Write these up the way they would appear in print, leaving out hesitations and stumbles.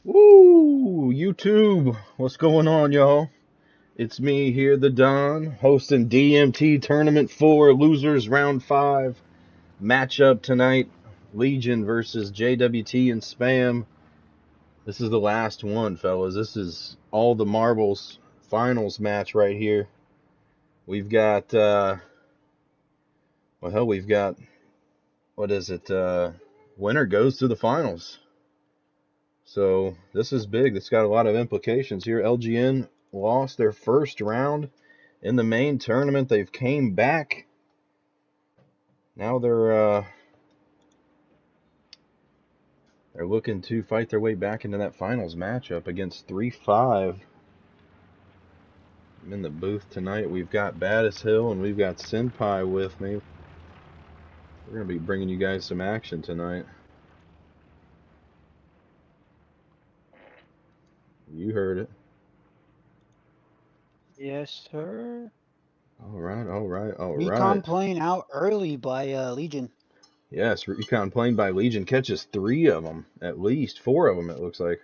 Woo! YouTube, what's going on, y'all? It's me here, the Don, hosting DMT Tournament 4, Losers Round 5. Matchup tonight, Legion versus JWT and Spam. This is the last one, fellas. This is all the marbles finals match right here. We've got, we've got, what is it? Winner goes to the finals. So this is big. It's got a lot of implications here. LGN lost their first round in the main tournament. They've came back. Now they're looking to fight their way back into that finals matchup against 3-5. I'm in the booth tonight. We've got Baddest Hill and we've got Senpai with me. We're gonna be bringing you guys some action tonight. You heard it. Yes, sir. All right, all right, all Recon right. playing out early by Legion. Yes, Recon playing by Legion catches 3 of them, at least 4 of them. It looks like.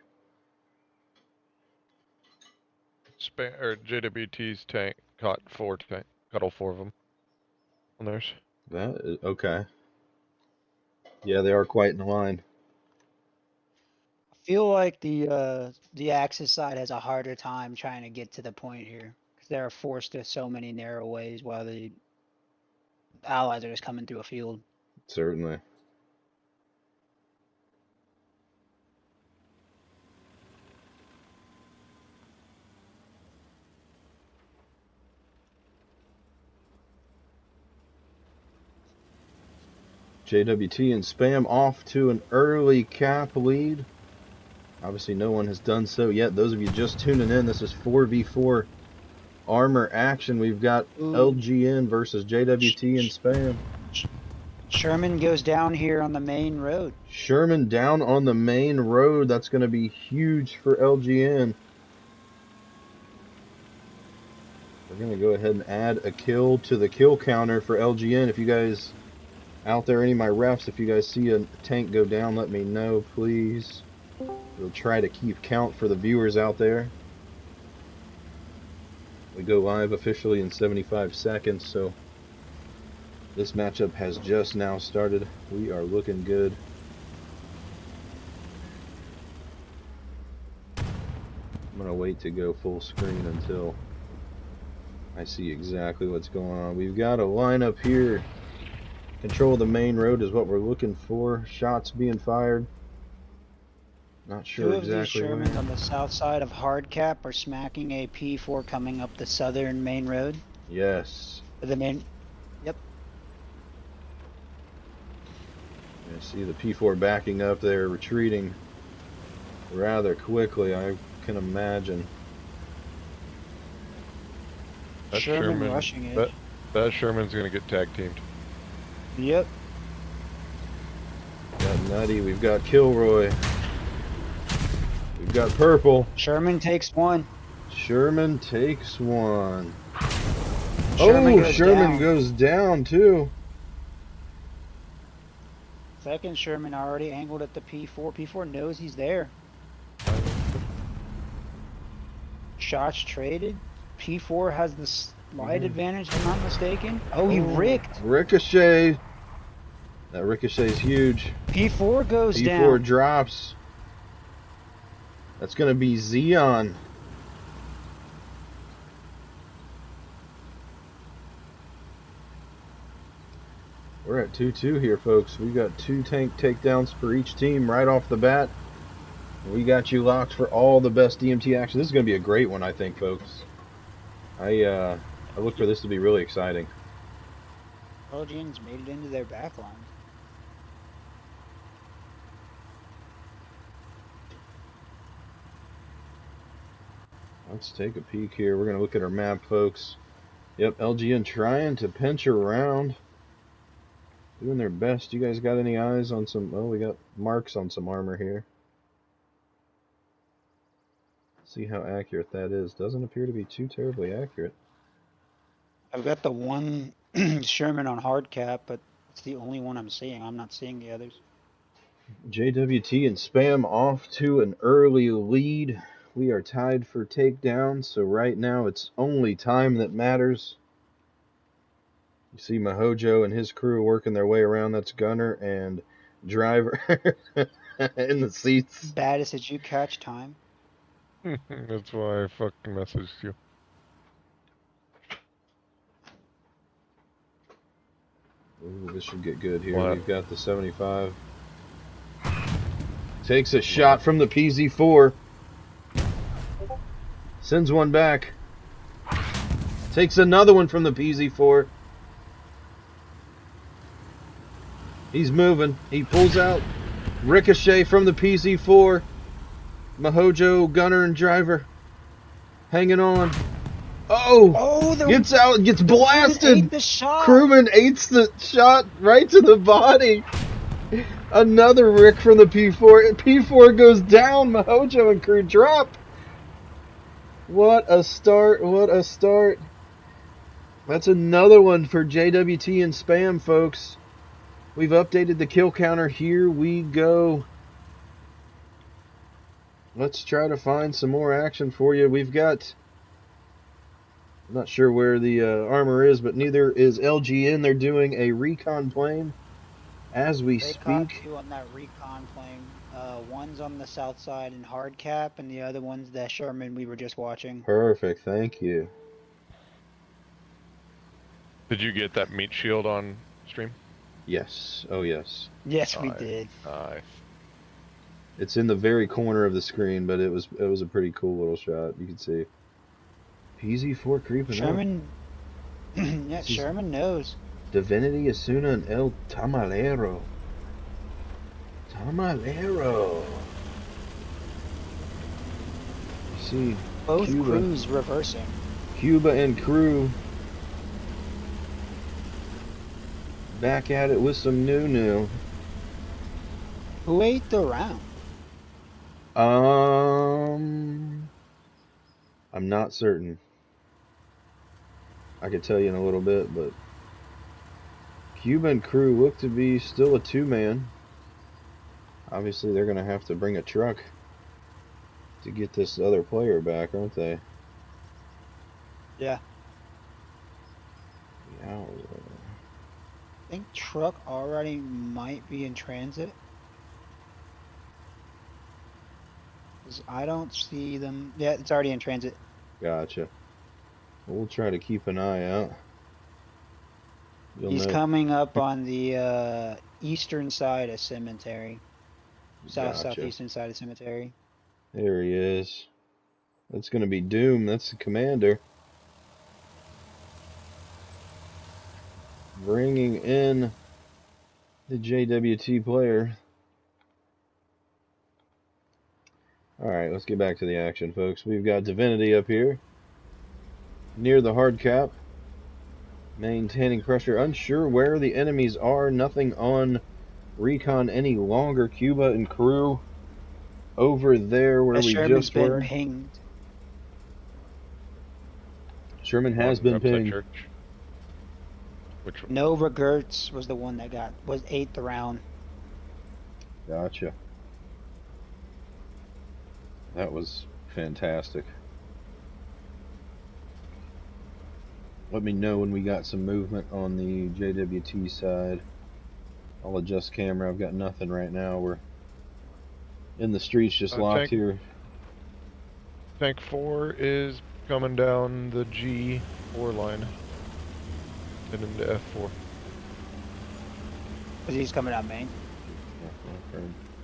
JWT's tank caught all 4 of them on theirs. That is, okay. Yeah, they are quite in the line. I feel like the Axis side has a harder time trying to get to the point here because they're forced to so many narrow ways while the allies are just coming through a field. Certainly. JWT and Spam off to an early cap lead. Obviously, no one has done so yet. Those of you just tuning in, this is 4v4 armor action. We've got LGN versus JWT and Spam. Sherman goes down here on the main road. Sherman down on the main road. That's going to be huge for LGN. We're going to go ahead and add a kill to the kill counter for LGN. If you guys out there, any of my refs, if you guys see a tank go down, let me know, please. We'll try to keep count for the viewers out there. We go live officially in 75 seconds, so this matchup has just now started. We are looking good. I'm going to wait to go full screen until I see exactly what's going on. We've got a lineup here. Control the main road is what we're looking for. Shots being fired. Not sure exactly. 2 of these Shermans on the south side of Hardcap are smacking a P4 coming up the southern main road. Yes. The main. Yep. You see the P4 backing up there, retreating rather quickly, I can imagine. That Sherman rushing it. That Sherman's gonna get tag teamed. Yep. Got Nutty, we've got Kilroy. We've got Purple. Sherman takes one. Sherman takes one. Sherman goes down too. Second Sherman already angled at the P4. P4 knows he's there. Shots traded. P4 has the slight advantage, if I'm not mistaken. Oh, he ricked. Ricochet. That ricochet is huge. P4 goes down. P4 drops. That's going to be Xeon. We're at 2-2 here, folks. We got 2 tank takedowns for each team right off the bat. We got you locked for all the best DMT action. This is going to be a great one, I think, folks. I look for this to be really exciting. LGN's made it into their backline. Let's take a peek here. We're going to look at our map, folks. Yep, LGN trying to pinch around. Doing their best. You guys got any eyes on some... Oh, we got marks on some armor here. See how accurate that is. Doesn't appear to be too terribly accurate. I've got the one Sherman on hard cap, but it's the only one I'm seeing. I'm not seeing the others. JWT and Spam off to an early lead. We are tied for takedown, so right now it's only time that matters. You see Mahojo and his crew working their way around. That's Gunner and Driver in the seats. Baddest, did you catch time? That's why I fucking messaged you. Ooh, this should get good here. What? We've got the 75. Takes a shot from the PZ4. Sends one back. Takes another one from the PZ4. He's moving. He pulls out. Ricochet from the PZ4. Mahojo, Gunner, and Driver hanging on. Oh, gets out, gets blasted. Crewman eats the shot right to the body. Another Rick from the P4. P4 goes down. Mahojo and crew drop. What a start. What a start. That's another one for JWT and Spam, folks. We've updated the kill counter. Here we go. Let's try to find some more action for you. We've got... I'm not sure where the armor is, but neither is LGN. They're doing a recon plane as we speak. Caught two on that recon plane. One's on the south side in hard cap, and the other one's the Sherman we were just watching. Perfect, thank you. Did you get that meat shield on stream? Yes. Oh, yes. Yes, we did. Nice. It's in the very corner of the screen, but it was a pretty cool little shot. You can see PZ4 creeping Sherman. up. Yeah, Sherman knows. Divinity, Asuna, and El Tamalero. Tamalero. You see Both Cuba. crews reversing. Cuba and crew back at it with some new. Who ate the round? I'm not certain. I could tell you in a little bit, but Cuba and crew look to be still a two-man. Obviously, they're going to have to bring a truck to get this other player back, aren't they? Yeah. Yeah. I think truck already might be in transit. 'Cause I don't see them. Yeah, it's already in transit. Gotcha. We'll try to keep an eye out. He's coming up on the eastern side of cemetery. Southeastern side of cemetery. There he is. That's going to be Doom. That's the commander. Bringing in the JWT player. Alright, let's get back to the action, folks. We've got Divinity up here. Near the hard cap. Maintaining pressure. Unsure where the enemies are. Nothing on recon any longer. Cuba and crew over there where we just were. Pinged. Sherman has been pinged. Church. Which one? Nova Gertz was the one that ate the round. Gotcha. That was fantastic. Let me know when we got some movement on the JWT side. I'll adjust camera. I've got nothing right now. We're in the streets just locked here. Tank 4 is coming down the G4 line and into F4. He's coming out main.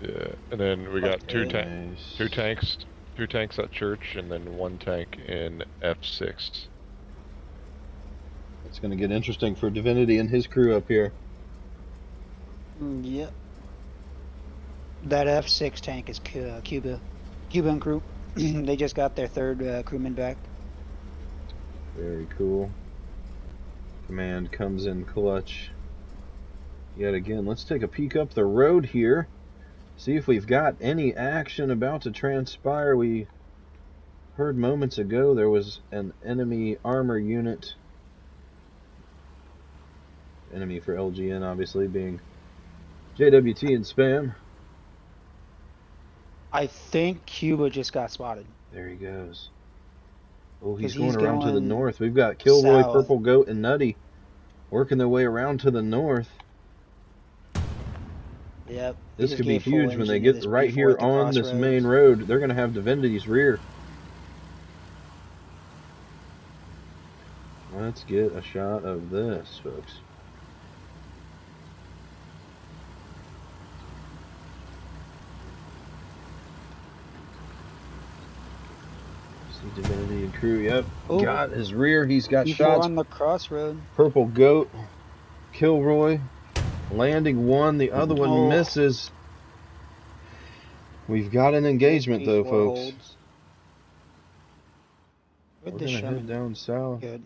Yeah, and then we got two Nice. tanks at church, and then one tank in F6. It's going to get interesting for Divinity and his crew up here. Yep. That F6 tank is Cuban crew. They just got their third crewman back. Very cool. Command comes in clutch. Yet again, let's take a peek up the road here. See if we've got any action about to transpire. We heard moments ago there was an enemy armor unit. Enemy for LGN, obviously, being JWT and Spam. I think Cuba just got spotted. There he goes. Oh, he's 'Cause going he's around to the going north. We've got Kilroy, south. Purple Goat, and Nutty working their way around to the north. Yep. He This just could be gave full huge when they engine to get this right P4 here at the on this main crossroads. road. They're going to have Divinity's rear. Let's get a shot of this, folks. See Divinity and crew. Yep. Ooh. Got his rear. He's got P4 shots. on the crossroad. Purple Goat, Kilroy, landing one. The other one misses. We've got an engagement though, folks. Holds. We're gonna head down south. Good.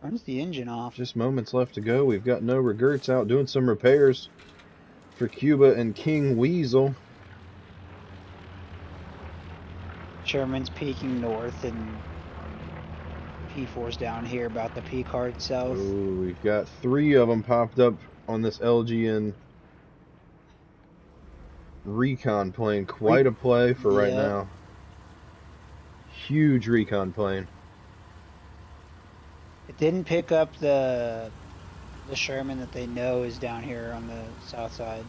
Turns the engine off. Just moments left to go. We've got no regrets out doing some repairs for Cuba and King Weasel. Sherman's peeking north and P4's down here about the P card south. Ooh, we've got 3 of them popped up on this LGN recon plane. Quite a play for right now. Huge recon plane. It didn't pick up the Sherman that they know is down here on the south side.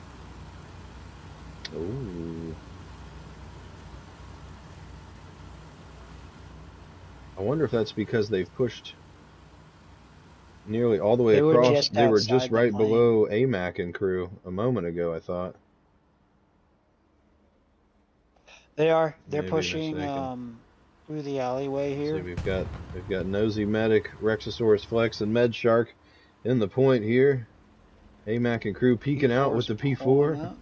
Ooh. I wonder if that's because they've pushed nearly all the way across. They were just right below AMAC and crew a moment ago, I thought. They are. They're pushing through the alleyway here. See, they've got Nosy Medic, Rexosaurus Flex, and Med Shark in the point here. AMAC and crew peeking out with the P4.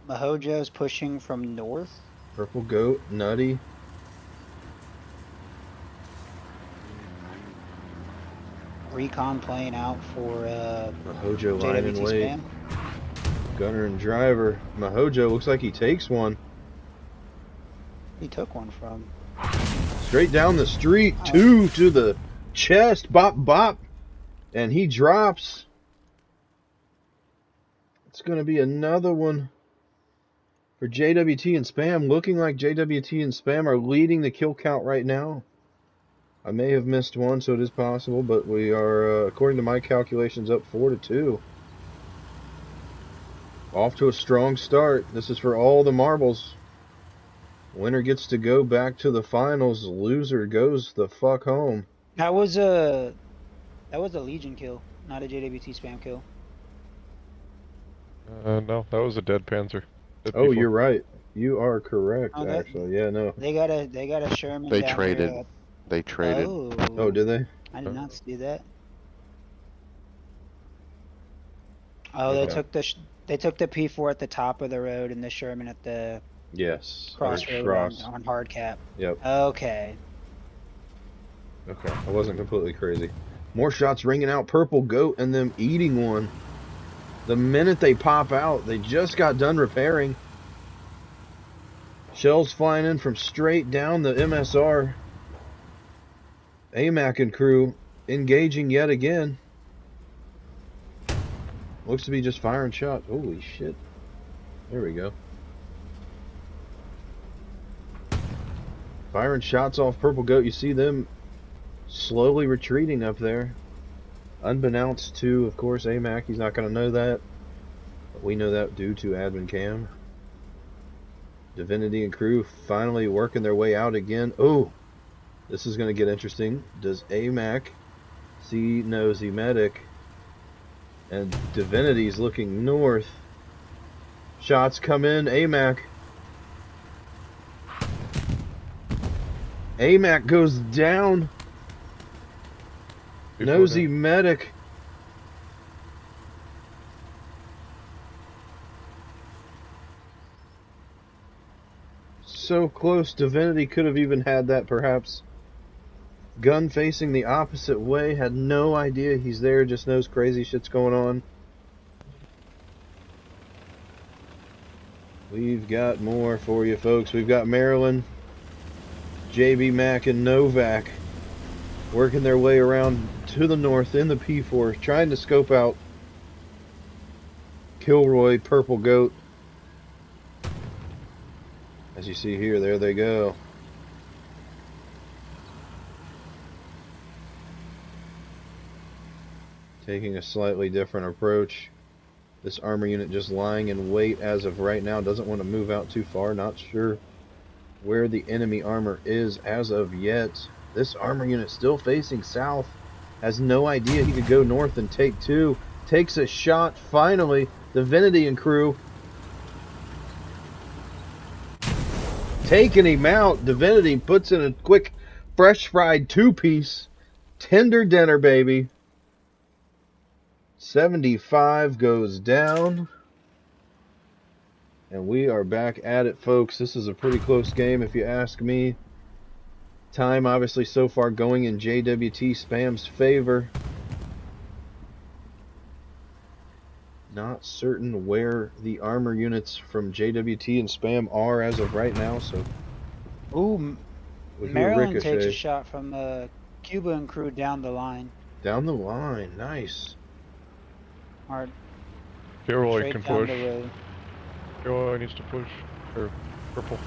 Mahojo's pushing from north. Purple Goat, Nutty. Recon plane out for Mahojo line and JWT wait. spam. Gunner and driver. Mahojo looks like he takes one. He took one from. Straight down the street, 2 to the chest, bop bop, and he drops. It's going to be another one for JWT and Spam. Looking like JWT and Spam are leading the kill count right now. I may have missed one, so it is possible, but we are, according to my calculations, up 4-2. Off to a strong start. This is for all the marbles. Winner gets to go back to the finals. Loser goes the fuck home. That was a Legion kill, not a JWT spam kill. No, that was a dead Panzer. Oh, you're right. You are correct, actually. Yeah, no. They got a Sherman. They down traded. here. They traded. Oh, did they? I did not see that. Oh, Okay. they took the P4 at the top of the road and the Sherman at the crossroad on hard cap. Yep. Okay. Okay, I wasn't completely crazy. More shots ringing out. Purple Goat and them eating one. The minute they pop out, they just got done repairing. Shells flying in from straight down the MSR. AMAC and crew engaging yet again. Looks to be just firing shots. Holy shit. There we go. Firing shots off Purple Goat. You see them slowly retreating up there. Unbeknownst to, of course, AMAC. He's not going to know that. But we know that due to admin cam. Divinity and crew finally working their way out again. Oh, this is going to get interesting. Does AMAC see Nosy Medic? And Divinity's looking north. Shots come in. AMAC. AMAC goes down. Nosy Medic. So close. Divinity could have even had that, perhaps. Gun facing the opposite way. Had no idea he's there. Just knows crazy shit's going on. We've got more for you, folks. We've got Maryland, JB Mack, and Novak working their way around to the north in the P4, trying to scope out Kilroy, Purple Goat. As you see here, there they go. Taking a slightly different approach. This armor unit just lying in wait as of right now. Doesn't want to move out too far. Not sure where the enemy armor is as of yet. This armor unit still facing south. Has no idea he could go north and take two. Takes a shot finally. Divinity and crew taking him out. Divinity puts in a quick fresh fried two-piece. Tender dinner, baby. 75 goes down. And we are back at it, folks. This is a pretty close game if you ask me. Time obviously so far going in JWT Spam's favor. Not certain where the armor units from JWT and Spam are as of right now, so. Ooh, Maryland takes a shot from Cuba and crew down the line. Down the line, nice. Hard. Kilroy can push. Kilroy needs to push. Or purple.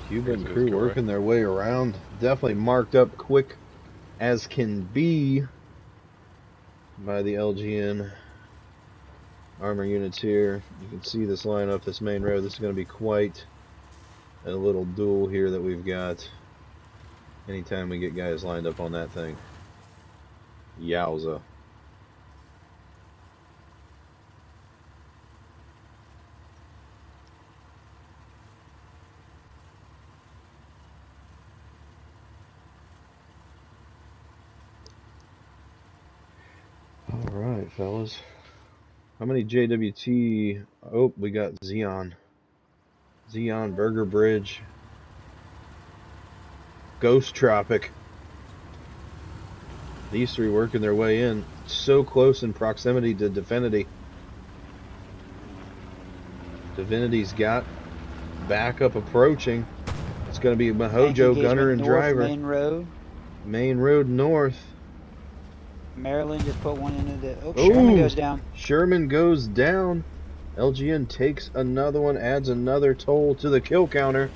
Cuba and crew working their way around. Definitely marked up quick as can be by the LGN armor units here. You can see this line up this main road. This is going to be quite a little duel here that we've got anytime we get guys lined up on that thing. Yowza. Alright, fellas. How many JWT? Oh, we got Xeon. Xeon, Burger Bridge. Ghost Tropic. These three working their way in. So close in proximity to Divinity. Divinity's got backup approaching. It's going to be Mahojo, Gunner, and Driver. Main road. Main road north. Maryland just put one into the... Oh, Sherman goes down. Sherman goes down. LGN takes another one, adds another toll to the kill counter.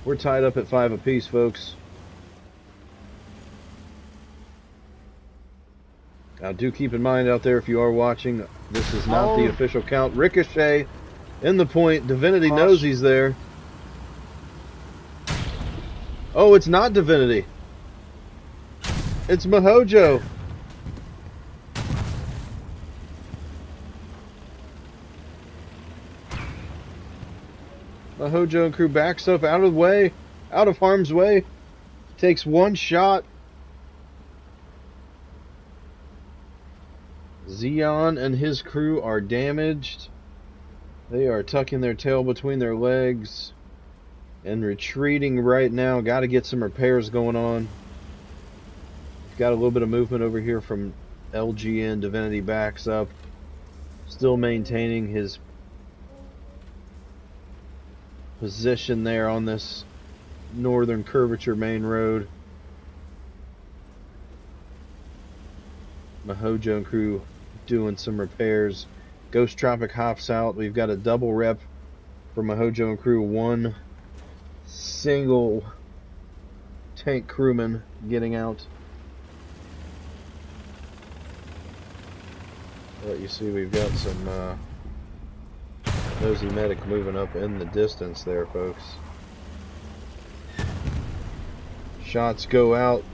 We're tied up at 5 apiece, folks. Now, do keep in mind out there, if you are watching, this is not the official count. Ricochet in the point. Divinity knows he's there. Oh, it's not Divinity. It's Mahojo. Mahojo and crew backs up out of the way, out of harm's way. Takes one shot. Xeon and his crew are damaged. They are tucking their tail between their legs and retreating right now. Got to get some repairs going on. Got a little bit of movement over here from LGN. Divinity backs up. Still maintaining his position there on this northern curvature main road. Mahojo and crew doing some repairs. Ghost Tropic hops out. We've got a double rep for Mahojo and crew. One single tank crewman getting out. But you see we've got some nosy medic moving up in the distance there, folks. Shots go out.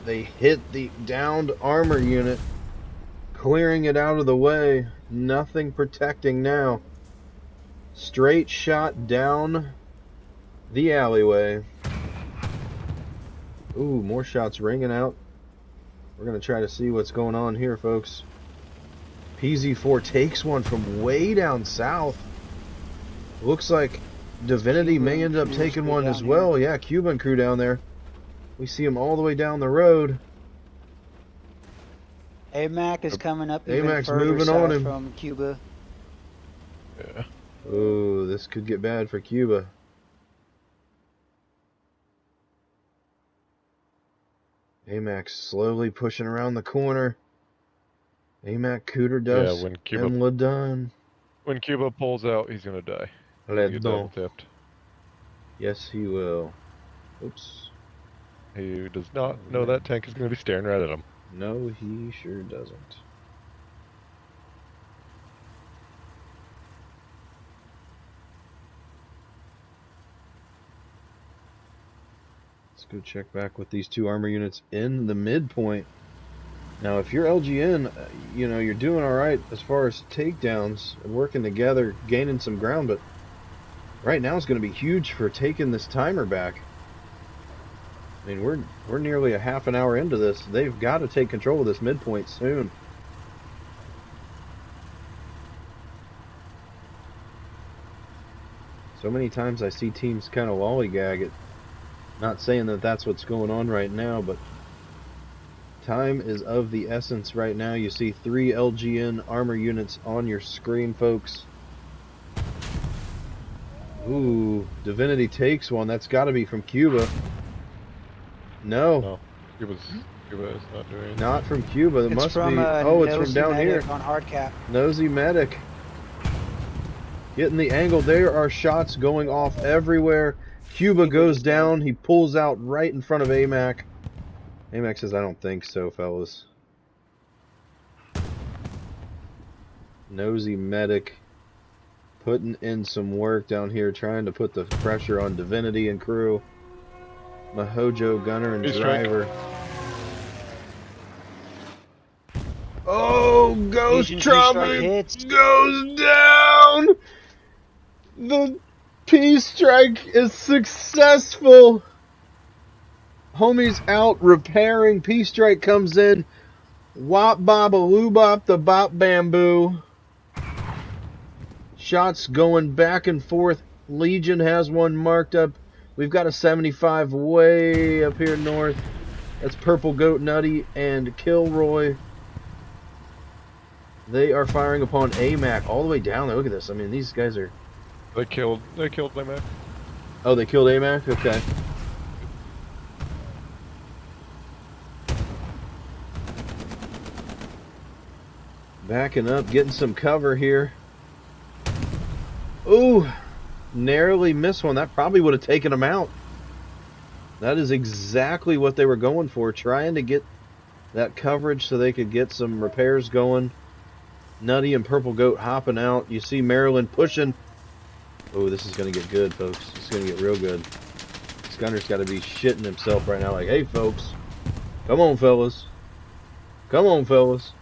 They hit the downed armor unit, clearing it out of the way. Nothing protecting now. Straight shot down the alleyway. Ooh, more shots ringing out. We're going to try to see what's going on here, folks. PZ4 takes one from way down south. Looks like Divinity may end up taking one as well. Yeah, Cuban crew down there. We see him all the way down the road. AMAC is coming up even AMAC's further moving south on him from Cuba. Yeah. Oh, this could get bad for Cuba. AMAC slowly pushing around the corner. AMAC Cooter Yeah, Dust when Cuba Ledon. When Cuba pulls out, he's gonna die. He's gonna get double tipped. Yes, he will. Oops. He does not know that tank is gonna be staring right at him. No, he sure doesn't. Let's go check back with these two armor units in the midpoint. Now, if you're LGN, you know, you're doing all right as far as takedowns and working together, gaining some ground, but right now it's going to be huge for taking this timer back. I mean, we're nearly a half an hour into this. They've got to take control of this midpoint soon. So many times I see teams kind of lollygag it. Not saying that that's what's going on right now, but time is of the essence right now. You see 3 LGN armor units on your screen, folks. Ooh, Divinity takes one. That's got to be from Cuba. No. Cuba is not doing anything. Not from Cuba. It must from, be. Oh, it's from down here. On hard cap. Nosy Medic. Getting the angle. There are shots going off everywhere. Cuba goes down. He pulls out right in front of AMAC. AMAC says, I don't think so, fellas. Nosy Medic putting in some work down here, trying to put the pressure on Divinity and crew. Mahojo, Gunner, and Driver. Oh, Ghost Trumpet goes down! The P-Strike is successful! Homie's out repairing. P-Strike comes in. Wop bop a loo bop the bop bamboo. Shots going back and forth. Legion has one marked up. We've got a 75 way up here north. That's Purple Goat Nutty and Kilroy. They are firing upon AMAC all the way down there. Look at this. I mean, these guys are... They killed AMAC. Oh, they killed AMAC? Okay. Backing up, getting some cover here. Ooh, narrowly missed one. That probably would have taken them out. That is exactly what they were going for, trying to get that coverage so they could get some repairs going. Nutty and Purple Goat hopping out. You see Maryland pushing. Oh, this is going to get good, folks. This is going to get real good. This gunner's got to be shitting himself right now. Like, hey, folks. Come on, fellas. Come on, fellas.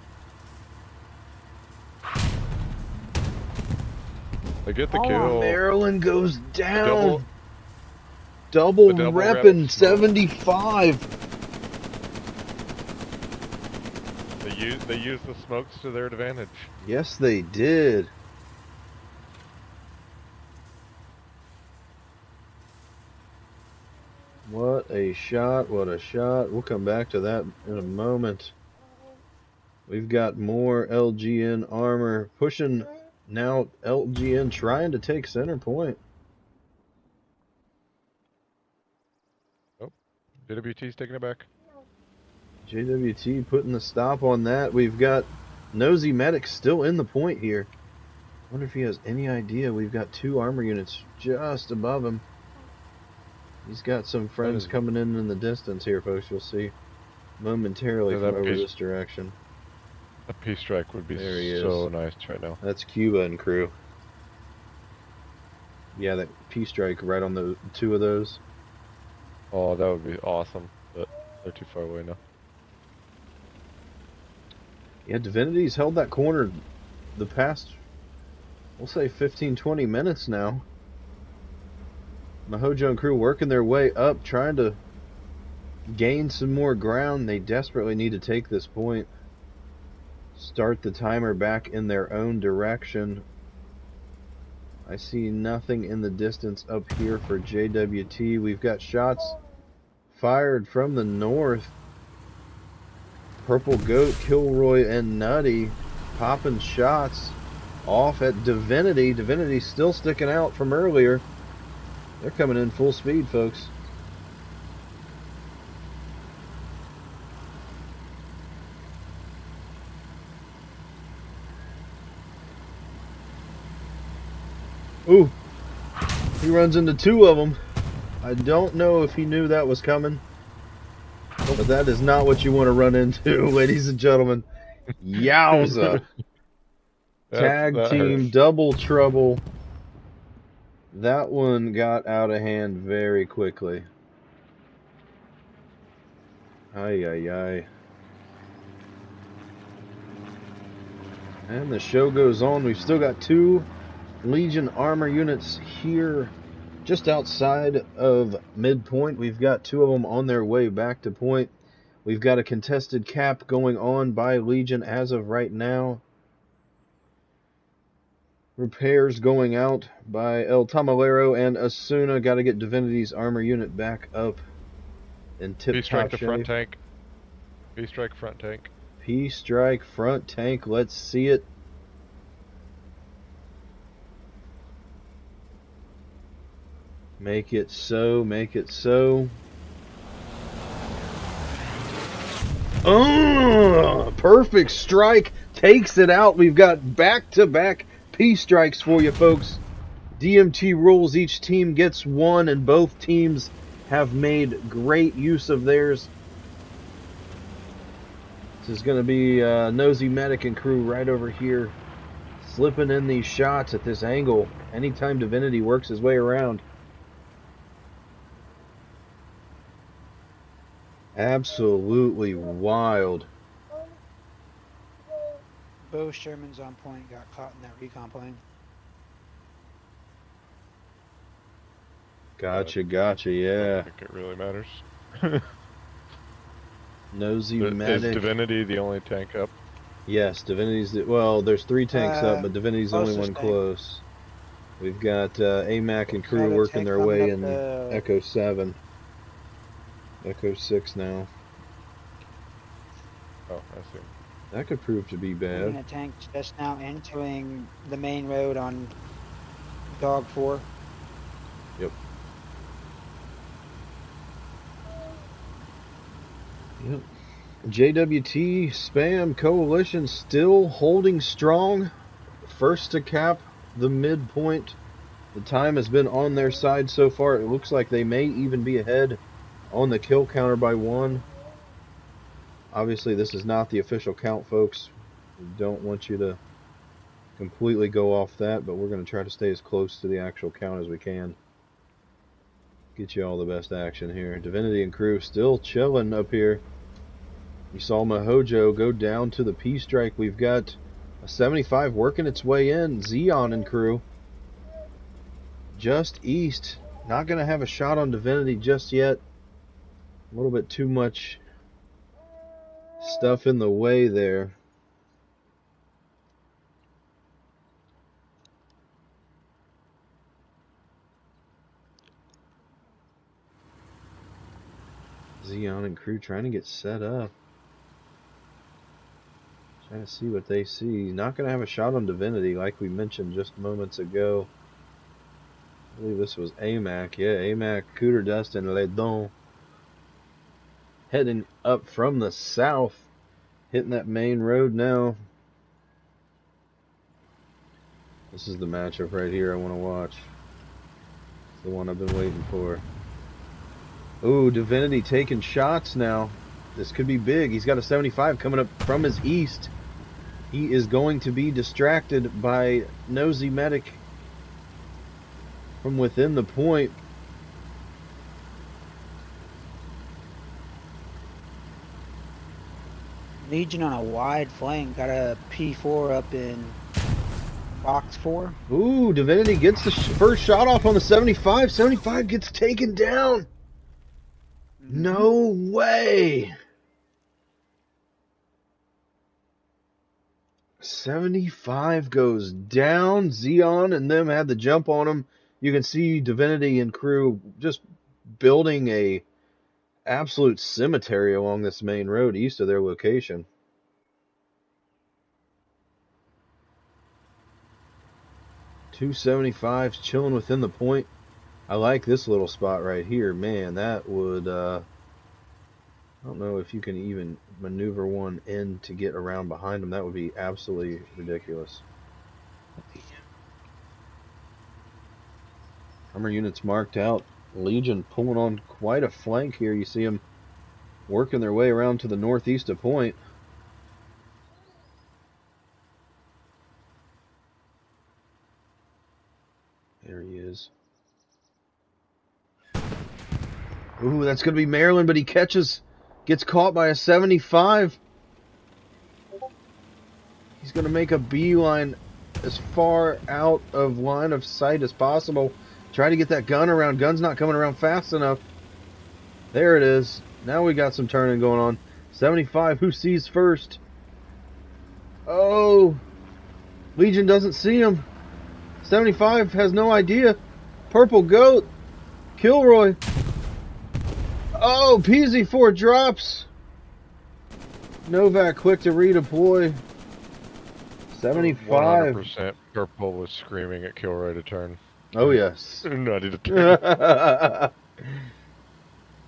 They get the kill. Maryland goes down. Double repping 75. They used the smokes to their advantage. Yes, they did. What a shot, what a shot. We'll come back to that in a moment. We've got more LGN armor pushing now. LGN trying to take center point. Oh, JWT's taking it back. JWT putting the stop on that. We've got Nosy Medic still in the point here. Wonder if he has any idea we've got 2 armor units just above him. He's got some friends coming in the distance here, folks. You'll see momentarily from over this direction. A P-Strike would be so nice right now. That's Cuba and crew. Yeah, that P-Strike right on the 2 of those. Oh, that would be awesome, but they're too far away now. Yeah, Divinity's held that corner the past, we'll say 15-20 minutes now. Mahojo and crew working their way up, trying to gain some more ground. They desperately need to take this point. Start the timer back in their own direction. I see nothing in the distance up here for JWT. We've got shots fired from the north. Purple Goat, Kilroy, and Nutty popping shots off at Divinity. Divinity's still sticking out from earlier. They're coming in full speed, folks. Ooh, he runs into two of them. I don't know if he knew that was coming, but that is not what you want to run into, ladies and gentlemen. Yowza. Tag team hurt. double trouble. That one got out of hand very quickly. Ay, ay, ay. And the show goes on. We've still got two Legion armor units here just outside of midpoint. We've got two of them on their way back to point. We've got a contested cap going on by Legion as of right now. Repairs going out by El Tamalero and Asuna. Got to get Divinity's armor unit back up in tip-top shape. P-strike the front tank. P-strike front tank. P-strike front tank. Let's see it. Make it so. Make it so. Oh, perfect strike. Takes it out. We've got back-to-back P-strikes for you, folks. DMT rules. Each team gets one, and both teams have made great use of theirs. This is going to be Nosy Medic and crew right over here, slipping in these shots at this angle anytime Divinity works his way around. Absolutely wild. Bo Sherman's on point, got caught in that recon plane. Gotcha, yeah. I don't think it really matters. Nosy Medic. Is Divinity the only tank up? Yes, Divinity's well, there's three tanks up, but Divinity's the only one close. We've got AMAC and crew working their way in Echo 7. Echo 6 now. Oh, I see. That could prove to be bad. A tank just now entering the main road on Dog 4. Yep. Yep. JWT Spam Coalition still holding strong. First to cap the midpoint. The time has been on their side so far. It looks like they may even be ahead on the kill counter by one. Obviously, this is not the official count, folks. We don't want you to completely go off that, but we're going to try to stay as close to the actual count as we can. Get you all the best action here. Divinity and crew still chilling up here. You saw Mahojo go down to the P-strike. We've got a 75 working its way in. Xeon and crew just east. Not going to have a shot on Divinity just yet. A little bit too much stuff in the way there. Xeon and crew trying to get set up. Trying to see what they see. Not going to have a shot on Divinity like we mentioned just moments ago. I believe this was AMAC. Yeah, AMAC, Cooter Dust, and Ledon. Heading up from the south. Hitting that main road now. This is the matchup right here I want to watch. It's the one I've been waiting for. Ooh, Divinity taking shots now. This could be big. He's got a 75 coming up from his east. He is going to be distracted by Nosy Medic from within the point. Legion on a wide flank, got a P4 up in box 4. Ooh, Divinity gets the first shot off on the 75. 75 gets taken down. No way. 75 goes down. Xeon and them had the jump on him. You can see Divinity and crew just building a absolute cemetery along this main road east of their location. 275's chilling within the point. I like this little spot right here. Man, that would, I don't know if you can even maneuver one in to get around behind them. That would be absolutely ridiculous. Armor units marked out. Legion pulling on quite a flank here. You see them working their way around to the northeast of point. There he is. Ooh, that's going to be Maryland, but he gets caught by a 75. He's going to make a beeline as far out of line of sight as possible. Try to get that gun around. Gun's not coming around fast enough. There it is. Now we got some turning going on. 75, who sees first? Oh, Legion doesn't see him. 75 has no idea. Purple Goat. Kilroy. Oh, PZ4 drops. Novak quick to redeploy. 75. 100% Purple was screaming at Kilroy to turn. Oh, yes. Nutty to turn.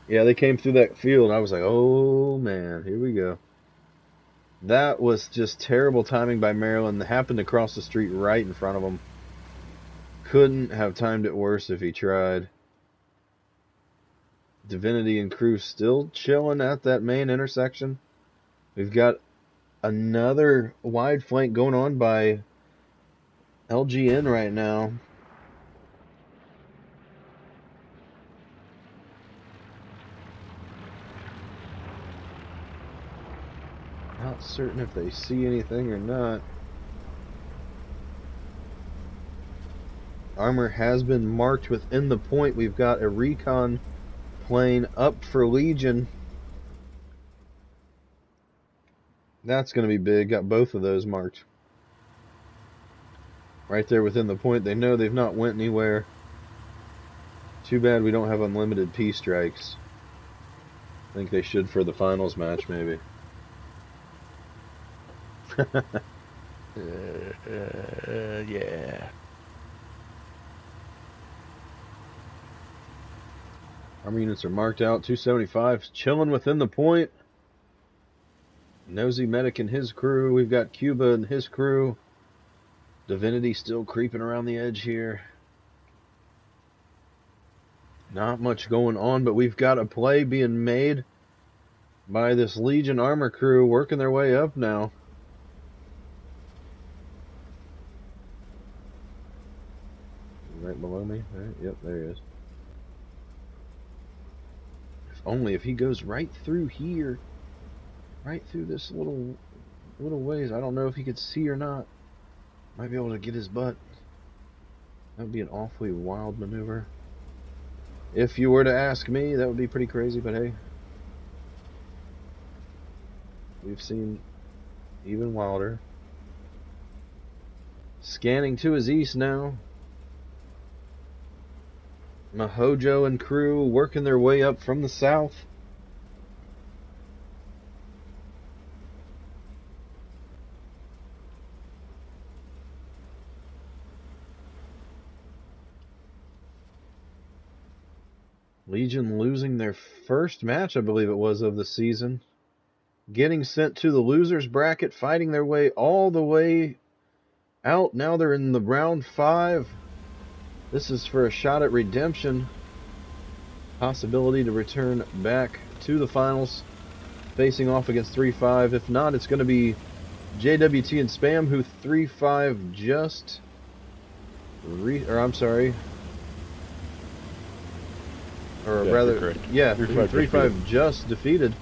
Yeah, they came through that field, and I was like, oh, man, here we go. That was just terrible timing by Maryland. It happened to cross the street right in front of them. Couldn't have timed it worse if he tried. Divinity and crew still chilling at that main intersection. We've got another wide flank going on by LGN right now. Not certain if they see anything or not. Armor has been marked within the point. We've got a recon plane up for Legion. That's going to be big. Got both of those marked. Right there within the point. They know they've not went anywhere. Too bad we don't have unlimited P strikes. I think they should for the finals match, maybe. Yeah. Armor units are marked out. 275 chilling within the point. Nosy Medic and his crew. We've got Cuba and his crew. Divinity still creeping around the edge here. Not much going on, but we've got a play being made by this Legion armor crew working their way up now. Right below me. Right, yep, there he is. Only if he goes right through here, right through this little ways. I don't know if he could see or not. Might be able to get his butt. That would be an awfully wild maneuver. If you were to ask me, that would be pretty crazy, but hey. We've seen even wilder. Scanning to his east now. Mahojo and crew working their way up from the south. Legion losing their first match, I believe it was, of the season. Getting sent to the losers bracket, fighting their way all the way out. Now they're in the round 5. This is for a shot at redemption. Possibility to return back to the finals, facing off against 3-5. If not, it's going to be JWT and Spam, who 3-5 just... I'm sorry. Or yeah, rather, yeah, 3-5 just defeated.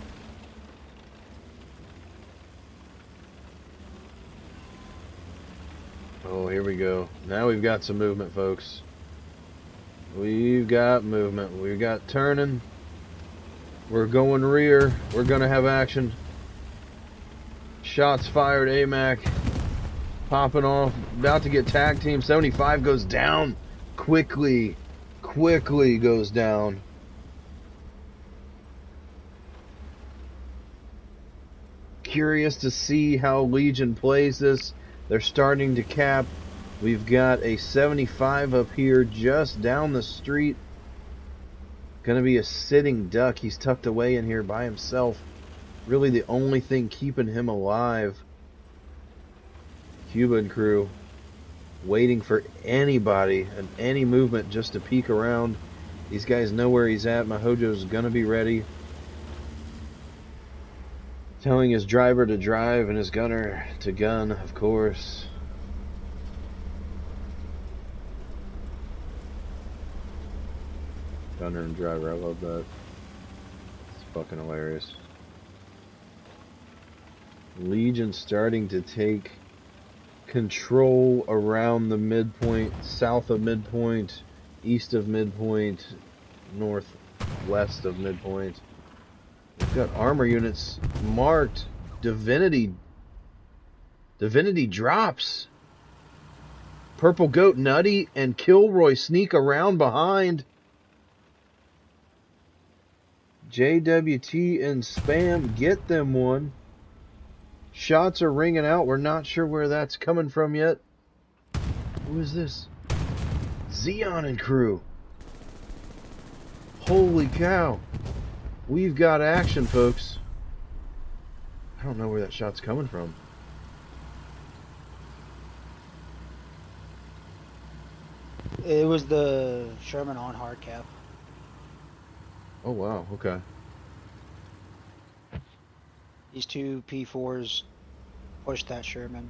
Oh, here we go. Now we've got some movement, folks. We've got movement. We've got turning. We're going rear. We're going to have action. Shots fired. AMAC popping off. About to get tag team. 75 goes down. Quickly goes down. Curious to see how Legion plays this. They're starting to cap We've got a 75 up here just down the street. Gonna be a sitting duck. He's tucked away in here by himself. Really the only thing keeping him alive. Cuba and crew waiting for anybody and any movement just to peek around. These guys know where he's at. Mahojo's gonna be ready. Telling his driver to drive and his gunner to gun, of course. Gunner and driver, I love that. It's fucking hilarious. Legion starting to take control around the midpoint, south of midpoint, east of midpoint, northwest of midpoint. We've got armor units marked. Divinity drops. Purple Goat, Nutty, and Kilroy sneak around behind. JWT and Spam get them one. Shots are ringing out. We're not sure where that's coming from yet. Who is this? Xeon and crew. Holy cow. We've got action, folks. I don't know where that shot's coming from. It was the Sherman on hard cap. Oh, wow. Okay. These two P4s pushed that Sherman.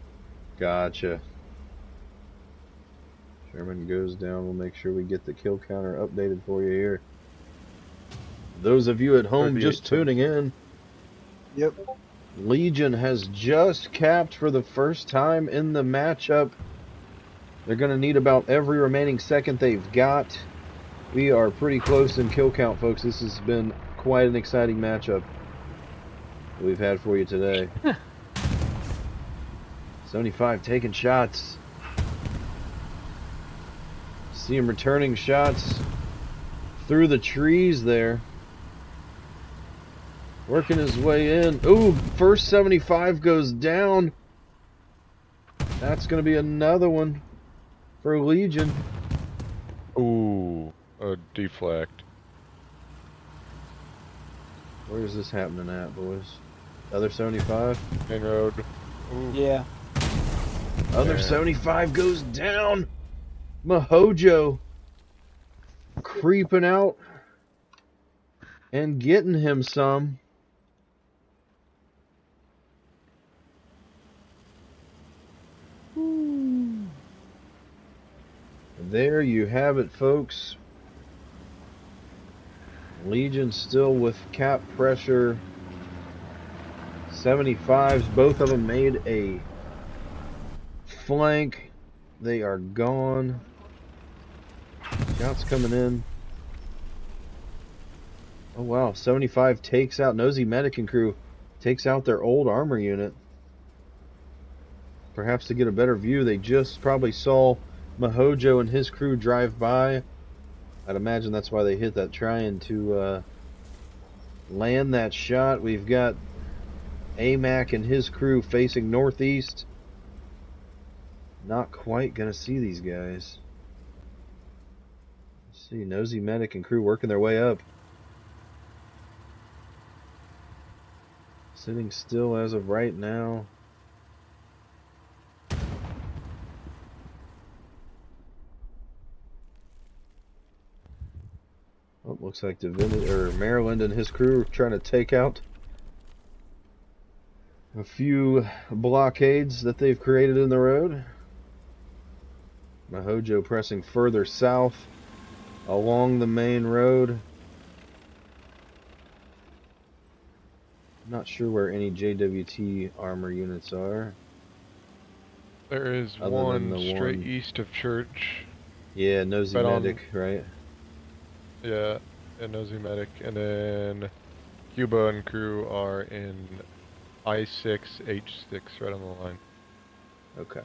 Gotcha. Sherman goes down. We'll make sure we get the kill counter updated for you here. Those of you at home just tuning in. Yep. Legion has just capped for the first time in the matchup. They're going to need about every remaining second they've got. We are pretty close in kill count, folks. This has been quite an exciting matchup we've had for you today. 75 taking shots. See him returning shots through the trees there. Working his way in. Ooh, first 75 goes down. That's going to be another one for Legion. Ooh, a deflect. Where is this happening at, boys? Other 75? Main road. Ooh. Yeah. Other 75 goes down. Mahojo creeping out and getting him some. There you have it, folks. Legion still with cap pressure. 75s, both of them made a flank. They are gone. Shots coming in. Oh wow, 75 takes out Nosy Medic and crew. Takes out their old armor unit. Perhaps to get a better view, they just probably saw Mahojo and his crew drive by. I'd imagine that's why they hit that, trying to land that shot. We've got AMAC and his crew facing northeast. Not quite gonna see these guys. Let's see, Nosy Medic and crew working their way up. Sitting still as of right now. Oh, looks like Maryland and his crew are trying to take out a few blockades that they've created in the road. Mahojo pressing further south along the main road. Not sure where any JWT armor units are. There is one straight east of church. Yeah, Nosy Medic, right? Yeah, and Nosy Medic. And then Cuba and crew are in I6, H6, right on the line. Okay.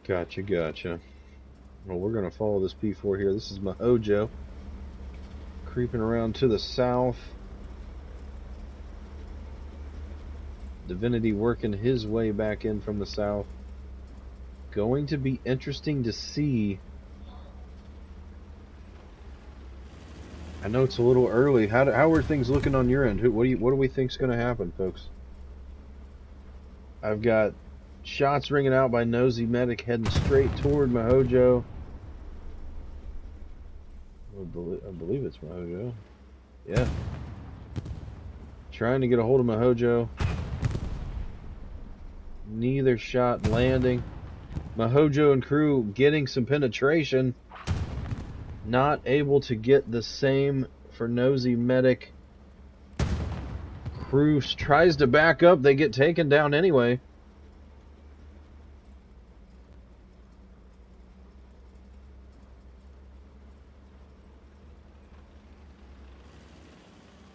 Gotcha, gotcha. Well, we're going to follow this P4 here. This is Mahojo. Creeping around to the south. Divinity working his way back in from the south. Going to be interesting to see. I know it's a little early. How are things looking on your end? What do we think's going to happen, folks? I've got shots ringing out by Nosy Medic heading straight toward Mahojo. I believe it's Mahojo. Yeah. Trying to get a hold of Mahojo. Neither shot landing. Mahojo and crew getting some penetration. Not able to get the same for Nosy Medic. Crew tries to back up. They get taken down anyway.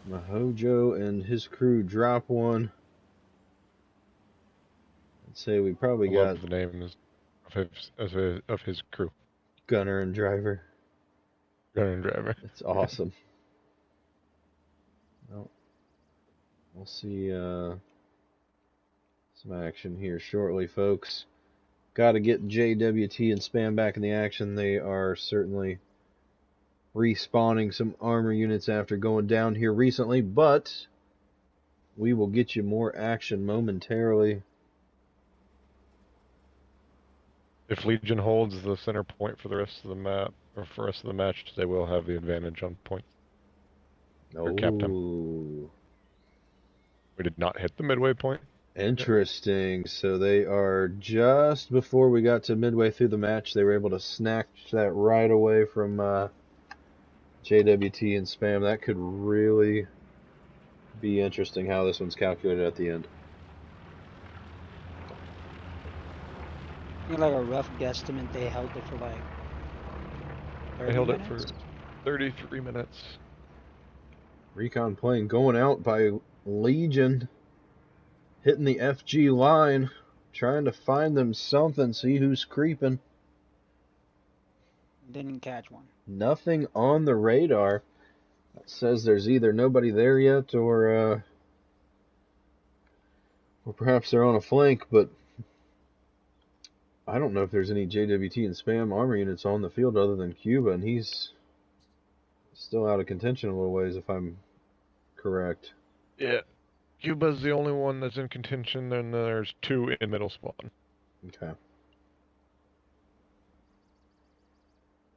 Mahojo and his crew drop one. I'd say we probably got the names of his crew. Gunner and Driver. Gunner and Driver. It's awesome. Well, we'll see some action here shortly, folks. Got to get JWT and Spam back in the action. They are certainly respawning some armor units after going down here recently, but we will get you more action momentarily. If Legion holds the center point for the rest of the map, or for the rest of the match, they will have the advantage on points. Or capped them. We did not hit the midway point. Interesting. So they are just before we got to midway through the match, they were able to snatch that right away from JWT and Spam. That could really be interesting how this one's calculated at the end. I think like a rough guesstimate, they held it for like 30 They held minutes? it for 33 minutes. Recon plane going out by Legion, hitting the FG line, trying to find them something, see who's creeping. Didn't catch one. Nothing on the radar. That says there's either nobody there yet or perhaps they're on a flank, but I don't know if there's any JWT and Spam armor units on the field other than Cuba, and he's still out of contention a little ways if I'm correct. Yeah. Cuba's the only one that's in contention, and there's two in middle spawn. Okay.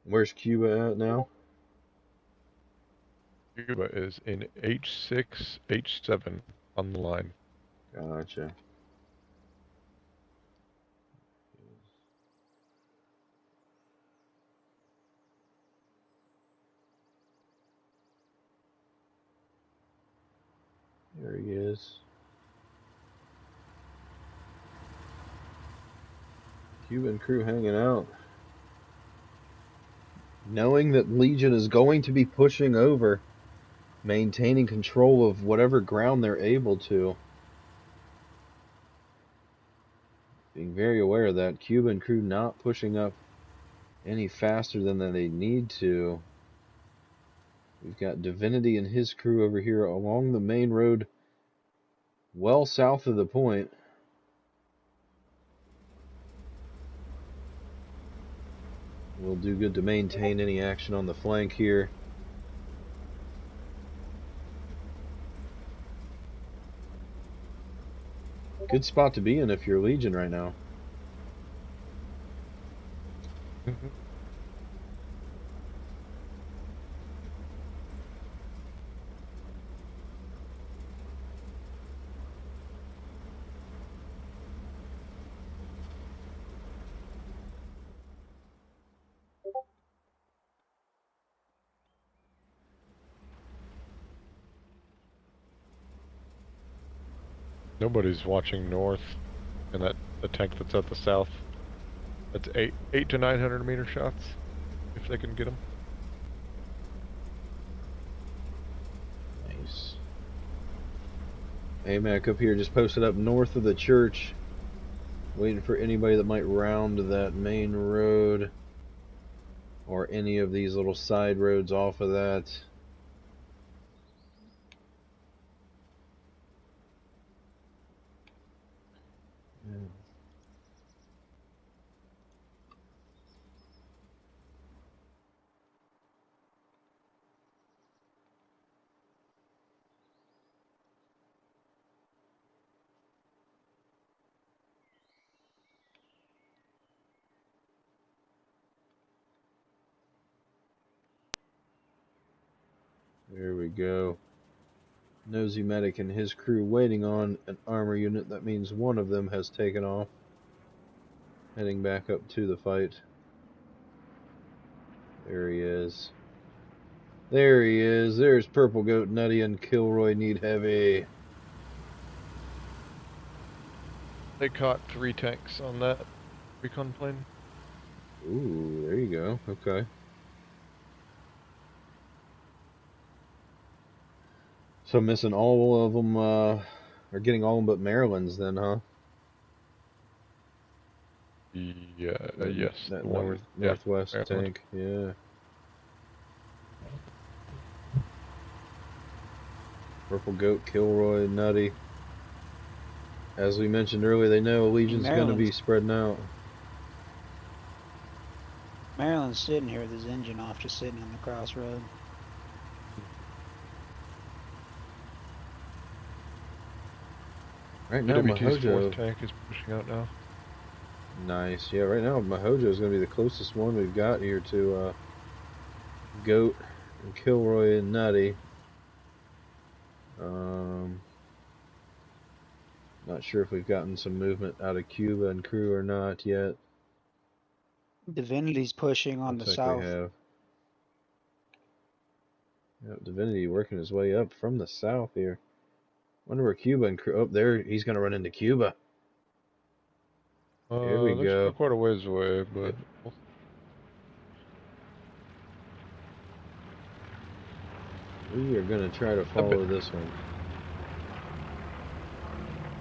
Where's Cuba at now? Cuba is in H6, H7 on the line. Gotcha. There he is. Cuban crew hanging out. Knowing that Legion is going to be pushing over, maintaining control of whatever ground they're able to. Being very aware of that. Cuban crew not pushing up any faster than they need to. We've got Divinity and his crew over here along the main road, well south of the point. We'll do good to maintain any action on the flank here. Good spot to be in if you're Legion right now. Nobody's watching north, and the tank that's at the south. That's 8 to 900 meter shots, if they can get them. Nice. AMAC up here just posted up north of the church, waiting for anybody that might round that main road or any of these little side roads off of that. There we go. Nosy Medic and his crew waiting on an armor unit. That means one of them has taken off. Heading back up to the fight. There he is. There he is. There's Purple Goat, Nutty, and Kilroy Need Heavy. They caught 3 tanks on that recon plane. Ooh, there you go. Okay. So missing all of them, or getting all of them but Maryland's then, huh? Yeah, yes. That One, northwest yeah, tank, yeah. Purple Goat, Kilroy, Nutty. As we mentioned earlier, they know Legion's going to be spreading out. Maryland's sitting here with his engine off, just sitting on the crossroad. Right now, JWT's Mahojo 4th tank is pushing out now. Nice. Yeah, right now Mahojo is going to be the closest one we've got here to Goat and Kilroy and Nutty. Not sure if we've gotten some movement out of Cuba and crew or not yet. Divinity's pushing on the Looks like south. we have. Yep, Divinity working his way up from the south here. Wonder where Cuba and crew. Oh, there he's going to run into Cuba. Here we They're go. still quite a ways away, but We are going to try to follow this one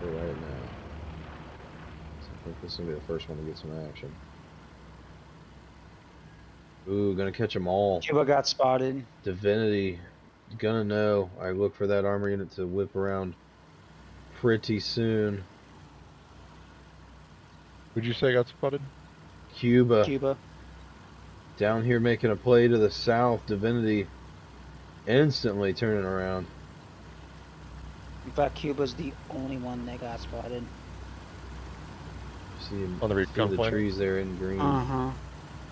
for right now. So I think this is going to be the first one to get some action. Ooh, going to catch them all. Cuba got spotted. Divinity, gonna know. I look for that armor unit to whip around pretty soon. Would you say got spotted? Cuba. Down here making a play to the south. Divinity instantly turning around. In fact, Cuba's the only one that got spotted. See him On the recon the plane? trees there in green. Uh-huh.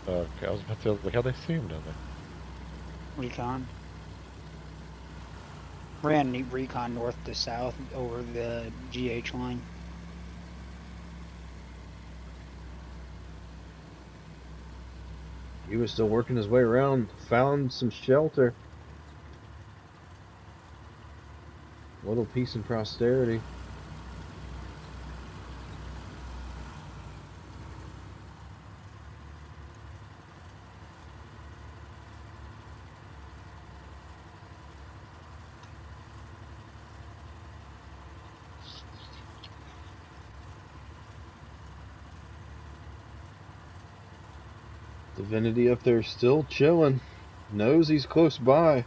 Okay, I was about to say, like, how they see him down there? Recon. Ran recon north to south over the GH line. He was still working his way around. Found some shelter. A little peace and prosperity. Divinity up there still chilling. Knows he's close by.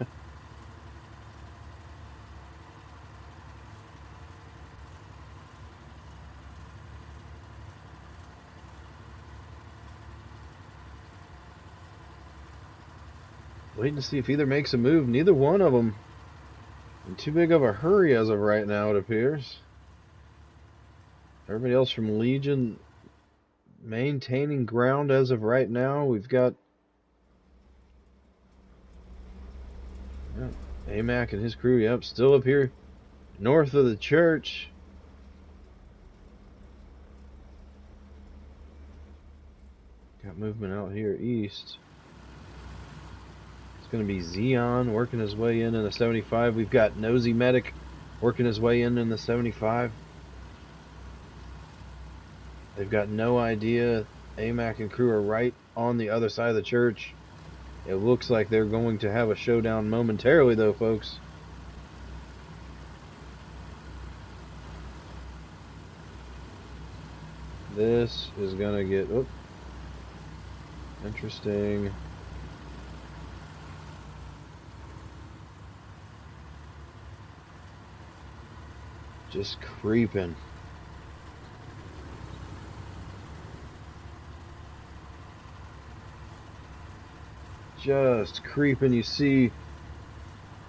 Waiting to see if either makes a move. Neither one of them in too big of a hurry as of right now, it appears. Everybody else from Legion maintaining ground as of right now. We've got AMAC and his crew, yep, still up here north of the church. Got movement out here east. It's going to be Xeon working his way in the 75. We've got Nosy Medic working his way in the 75. They've got no idea. AMAC and crew are right on the other side of the church. It looks like they're going to have a showdown momentarily, though, folks. This is going to get interesting. Just creeping. Just creeping. You see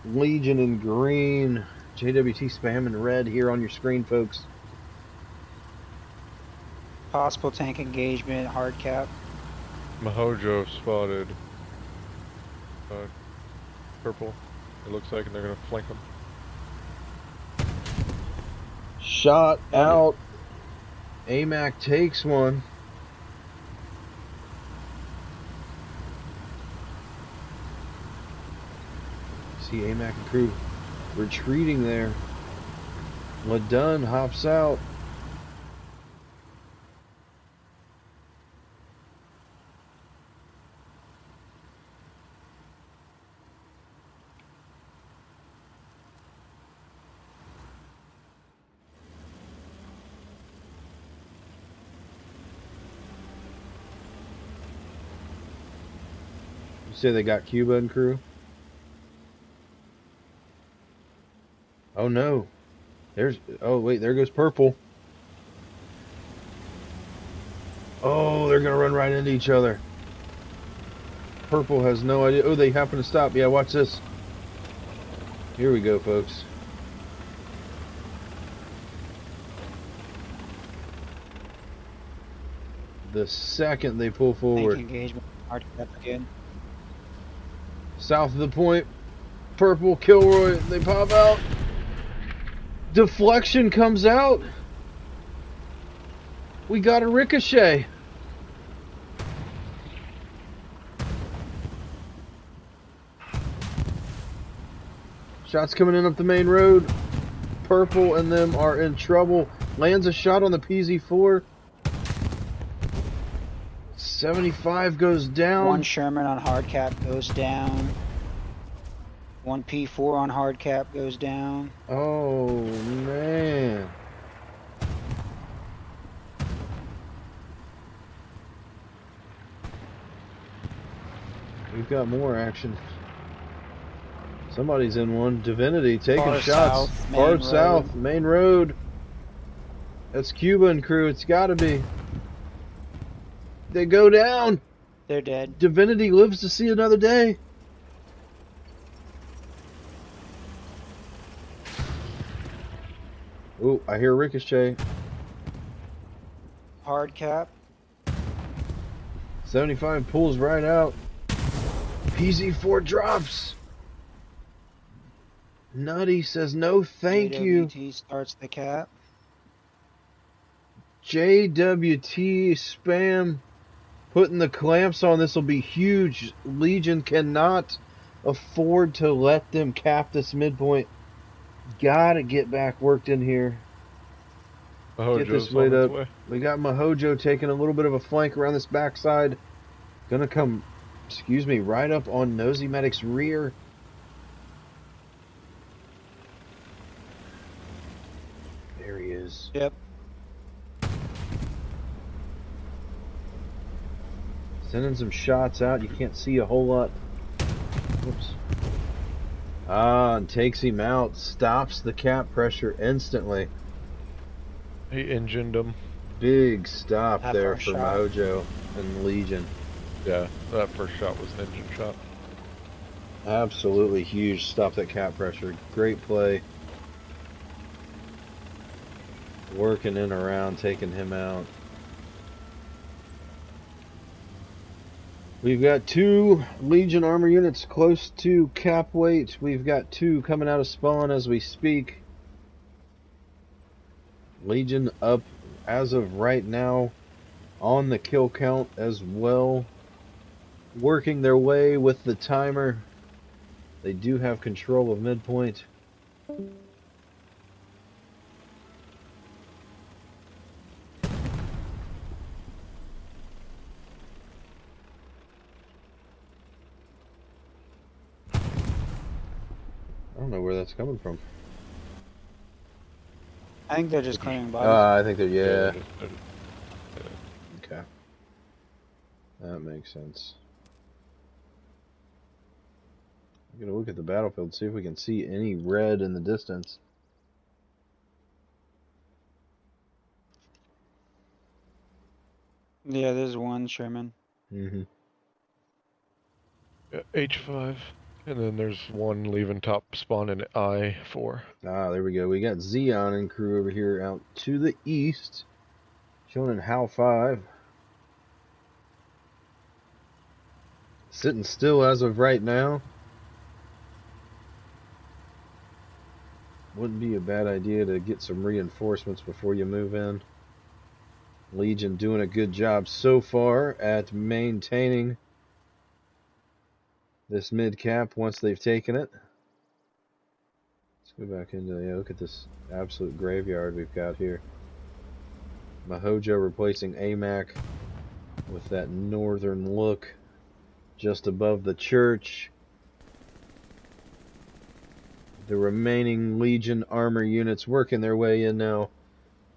Legion in green, JWT spam in red here on your screen, folks. Possible tank engagement, hard cap. Mahojo spotted purple It looks like, and they're gonna flank them. Shot Yep. out. AMAC takes one. See AMAC and crew retreating there. Ladun hops out. You say they got Cuba and crew? Oh no. Oh wait, there goes purple. Oh, they're gonna run right into each other. Purple has no idea. Oh, they happen to stop. Yeah, watch this. Here we go, folks. The second they pull forward. Tank engagement. Hard cap again. South of the point. Purple, Kilroy, they pop out. Deflection comes out. We got a ricochet. Shots coming in up the main road. Purple and them are in trouble. Lands a shot on the PZ4. 75 goes down. One Sherman on hard cap goes down. One P4 on hard cap goes down. Oh, man. We've got more action. Somebody's in one. Divinity taking Far shots. south, Far main south, road. main road. That's Cuba and crew. It's got to be. They go down. They're dead. Divinity lives to see another day. Ooh, I hear ricochet. Hard cap. 75 pulls right out. PZ4 drops. Nutty says no thank you. JWT starts the cap. JWT spam putting the clamps on. This will be huge. Legion cannot afford to let them cap this midpoint. Gotta get back worked in here. Get this weight up. We got Mahojo taking a little bit of a flank around this backside. Gonna come, excuse me, right up on Nosy Medic's rear. There he is. Yep. Sending some shots out. You can't see a whole lot. Whoops. Ah, and takes him out. Stops the cap pressure instantly. He engined him. Big stop That there first for shot. Mojo and Legion. Yeah, that first shot was an engine shot. Absolutely huge. Stop that cap pressure. Great play. Working in around, taking him out. We've got 2 Legion armor units close to cap weight. We've got 2 coming out of spawn as we speak. Legion up as of right now on the kill count as well. Working their way with the timer. They do have control of midpoint. I don't know where that's coming from. I think they're just clearing bodies. I think they're, yeah. They're- Okay. That makes sense. I'm gonna look at the battlefield, see if we can see any red in the distance. Yeah, there's one Sherman. Mm-hmm. yeah, H5. And then there's one leaving top spawn in I4. Ah, there we go. We got Xeon and crew over here out to the east. Showing in HAL 5. Sitting still as of right now. wouldn't be a bad idea to get some reinforcements before you move in. Legion doing a good job so far at maintaining this mid-cap once they've taken it. Let's go back into, yeah, look at this absolute graveyard we've got here. FUHGEDABOUTIIIIIIIT replacing AMAC with that northern look just above the church. The remaining Legion armor units working their way in now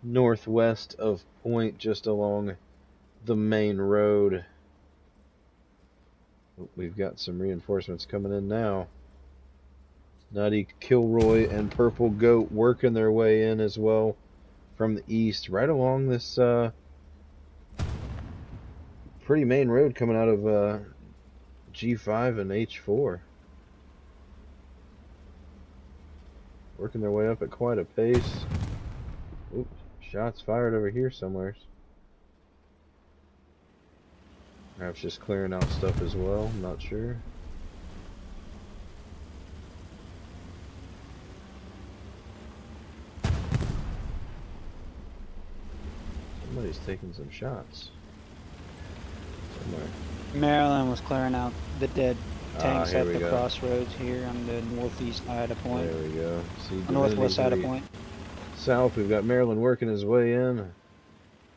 northwest of Point, just along the main road. We've got some reinforcements coming in now. Nutty, Kilroy, and Purple Goat working their way in as well from the east, right along this pretty main road coming out of G5 and H4. Working their way up at quite a pace. Oops, shots fired over here somewhere. Perhaps just clearing out stuff as well, I'm not sure. Somebody's taking some shots somewhere. Maryland was clearing out the dead tanks at the go. crossroads here on the northeast side of Point. There we go. See, Northwest side of Point. South, we've got Maryland working his way in.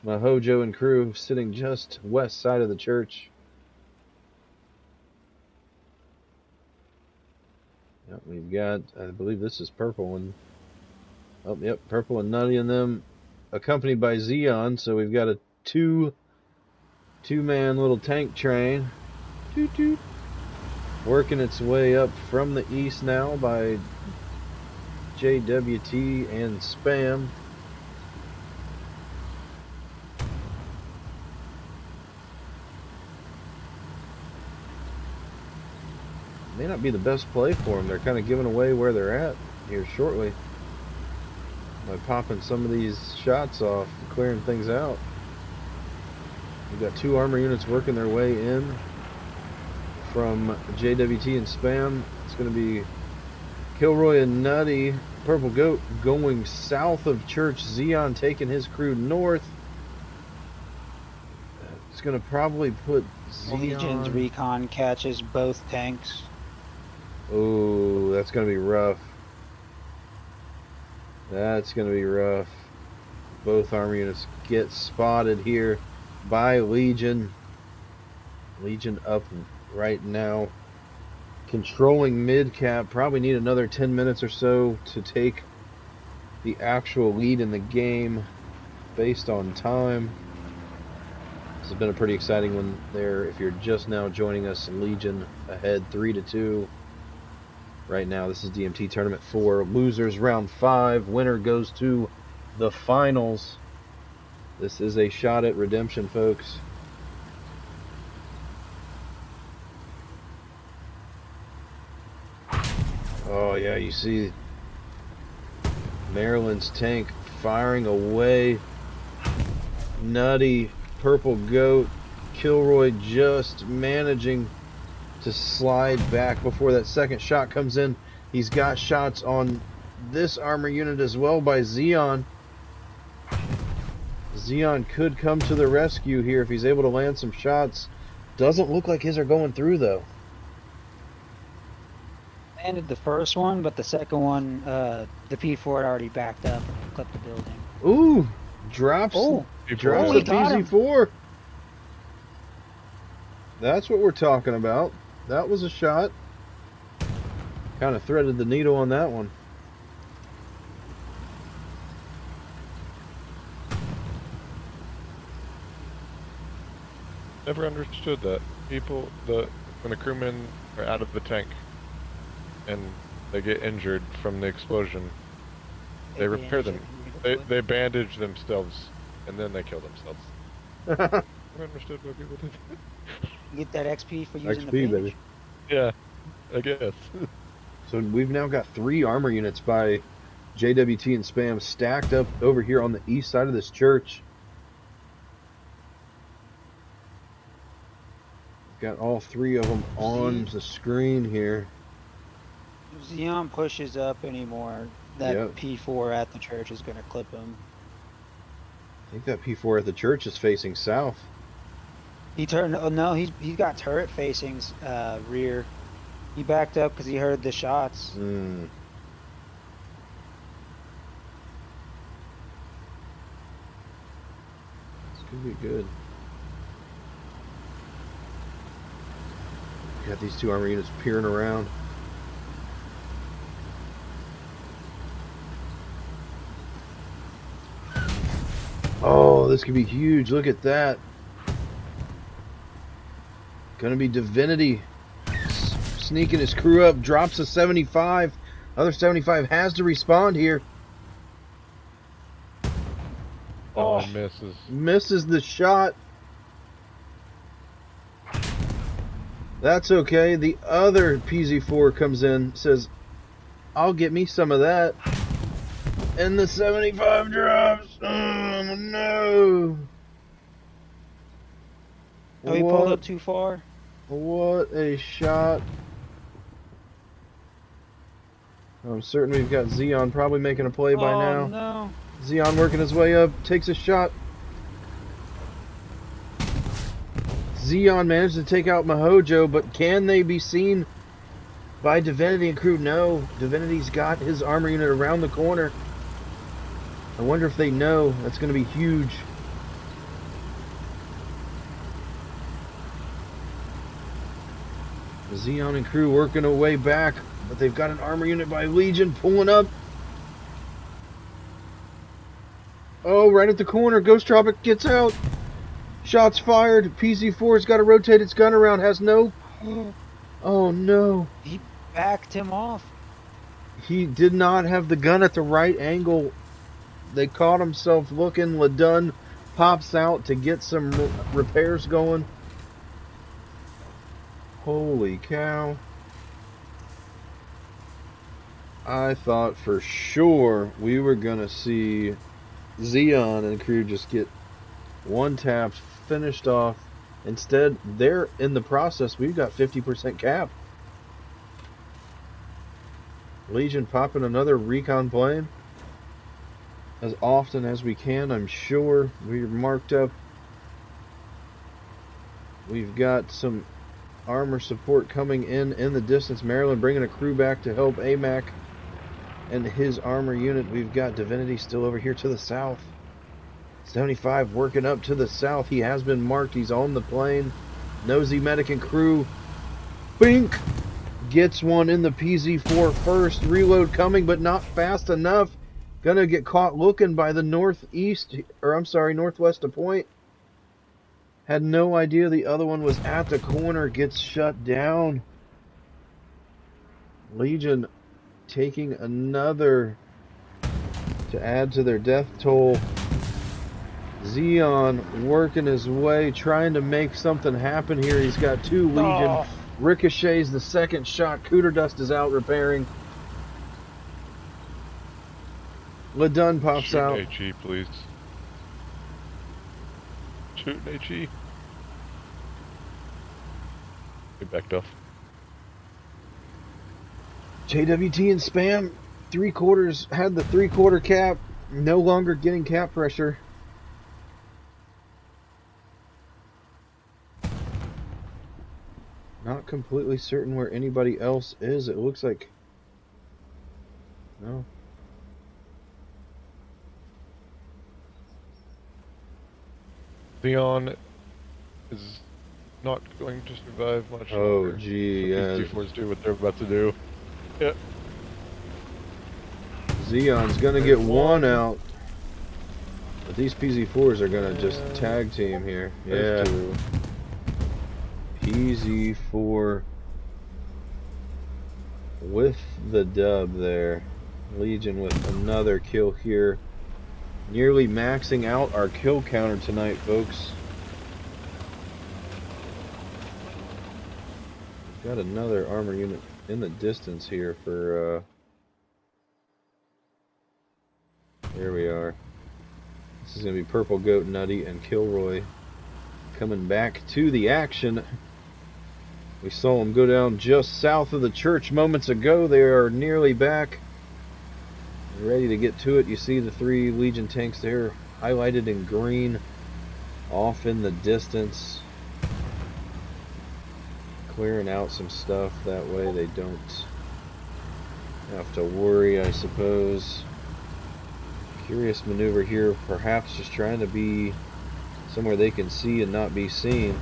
FUHGEDABOUTIIIIIIT and crew sitting just west side of the church. Yep, we've got, I believe this is Purple and, oh, yep, Purple and Nutty and them, accompanied by Xeon. So we've got a two-man little tank train, toot toot, working its way up from the east now by JWT and Spam. May not be the best play for them. They're kind of giving away where they're at here shortly by popping some of these shots off, clearing things out. We've got two armor units working their way in from JWT and Spam. It's going to be Kilroy and Nutty. Purple Goat going south of Church. Xeon taking his crew north. It's going to probably put Xeon... Legion's recon catches both tanks. Oh, that's going to be rough. That's going to be rough. Both armor units get spotted here by Legion. Legion up right now, controlling mid-cap. Probably need another 10 minutes or so to take the actual lead in the game based on time. This has been a pretty exciting one there. If you're just now joining us, Legion ahead 3-2. Right now, this is DMT Tournament 4. Losers round 5. Winner goes to the finals. This is a shot at redemption, folks. Oh, yeah, you see Maryland's tank firing away. Nutty, Purple Goat, Kilroy just managing to slide back before that second shot comes in. He's got shots on this armor unit as well by Xeon. Xeon could come to the rescue here if he's able to land some shots. Doesn't look like his are going through, though. Landed the first one, but the second one, the P4 had already backed up and clipped the building. Ooh, drops the PZ4. That's what we're talking about. That was a shot. Kind of threaded the needle on that one. Never understood that. People, when the crewmen are out of the tank and they get injured from the explosion, they repair them. They bandage themselves and then they kill themselves. Never understood why people did that. Get that XP for using XP, the bandage. baby. Yeah, I guess. So we've now got 3 armor units by JWT and Spam stacked up over here on the east side of this church. Got all 3 of them on the screen here. If Xeon pushes up anymore, That Yep. P4 at the church is going to clip him. I think that P4 at the church is facing south. He turned. Oh no, he's got turret facing rear. He backed up because he heard the shots. Hmm. This could be good. Got these two armor units peering around. Oh, this could be huge. Look at that. Gonna be Divinity sneaking his crew up, drops a 75. Other 75 has to respond here. Oh, misses. Misses the shot. That's okay. The other PZ4 comes in, says, I'll get me some of that. And the 75 drops. Oh, no. Oh, he pulled up too far. What a shot. I'm certain we've got Xeon probably making a play by now. Oh, no. Xeon working his way up, takes a shot. Xeon managed to take out Mahojo, but can they be seen by Divinity and crew? No. Divinity's got his armor unit around the corner. I wonder if they know. That's going to be huge. Xeon and crew working their way back, but they've got an armor unit by Legion pulling up. Oh, right at the corner. Ghost Tropic gets out. Shots fired. PZ4's got to rotate its gun around. Has no... Oh, no. He backed him off. He did not have the gun at the right angle. They caught himself looking. Ladun pops out to get some repairs going. Holy cow. I thought for sure we were going to see Xeon and crew just get one tap finished off. Instead, they're in the process. We've got 50% cap. Legion popping another recon plane as often as we can. I'm sure we're marked up. We've got some armor support coming in the distance. Maryland bringing a crew back to help AMAC and his armor unit. We've got Divinity still over here to the south. 75 working up to the south. He has been marked. He's on the plane. Nosy Medic and crew. Bink! Gets one in the PZ4 first. Reload coming, but not fast enough. Gonna get caught looking by the northwest of point. Had no idea the other one was at the corner. Gets shut down. Legion taking another to add to their death toll. Xeon working his way, trying to make something happen here. He's got two Legion. Oh. Ricochets the second shot. Cooter Dust is out repairing. Ladun pops Shoot out. HE, please. Shoot HE. He backed off. JWT and Spam, 3/4 had the 3/4 cap. No longer getting cap pressure. Not completely certain where anybody else is. It looks like... No. Leon is not going to survive much Oh, longer. gee, So yeah. PZ4s do what they're about to do. Yeah. Xeon's gonna get one out. But these PZ4s are gonna just tag team here. Yeah. There's two. PZ4 with the dub there. Legion with another kill here. Nearly maxing out our kill counter tonight, folks. Got another armor unit in the distance here for there we are. This is gonna be Purple Goat, Nutty, and Kilroy coming back to the action. We saw them go down just south of the church moments ago. They are nearly back. ready to get to it. You see the 3 Legion tanks there, highlighted in green, off in the distance, clearing out some stuff. That way they don't have to worry, I suppose. Curious maneuver here, perhaps just trying to be somewhere they can see and not be seen.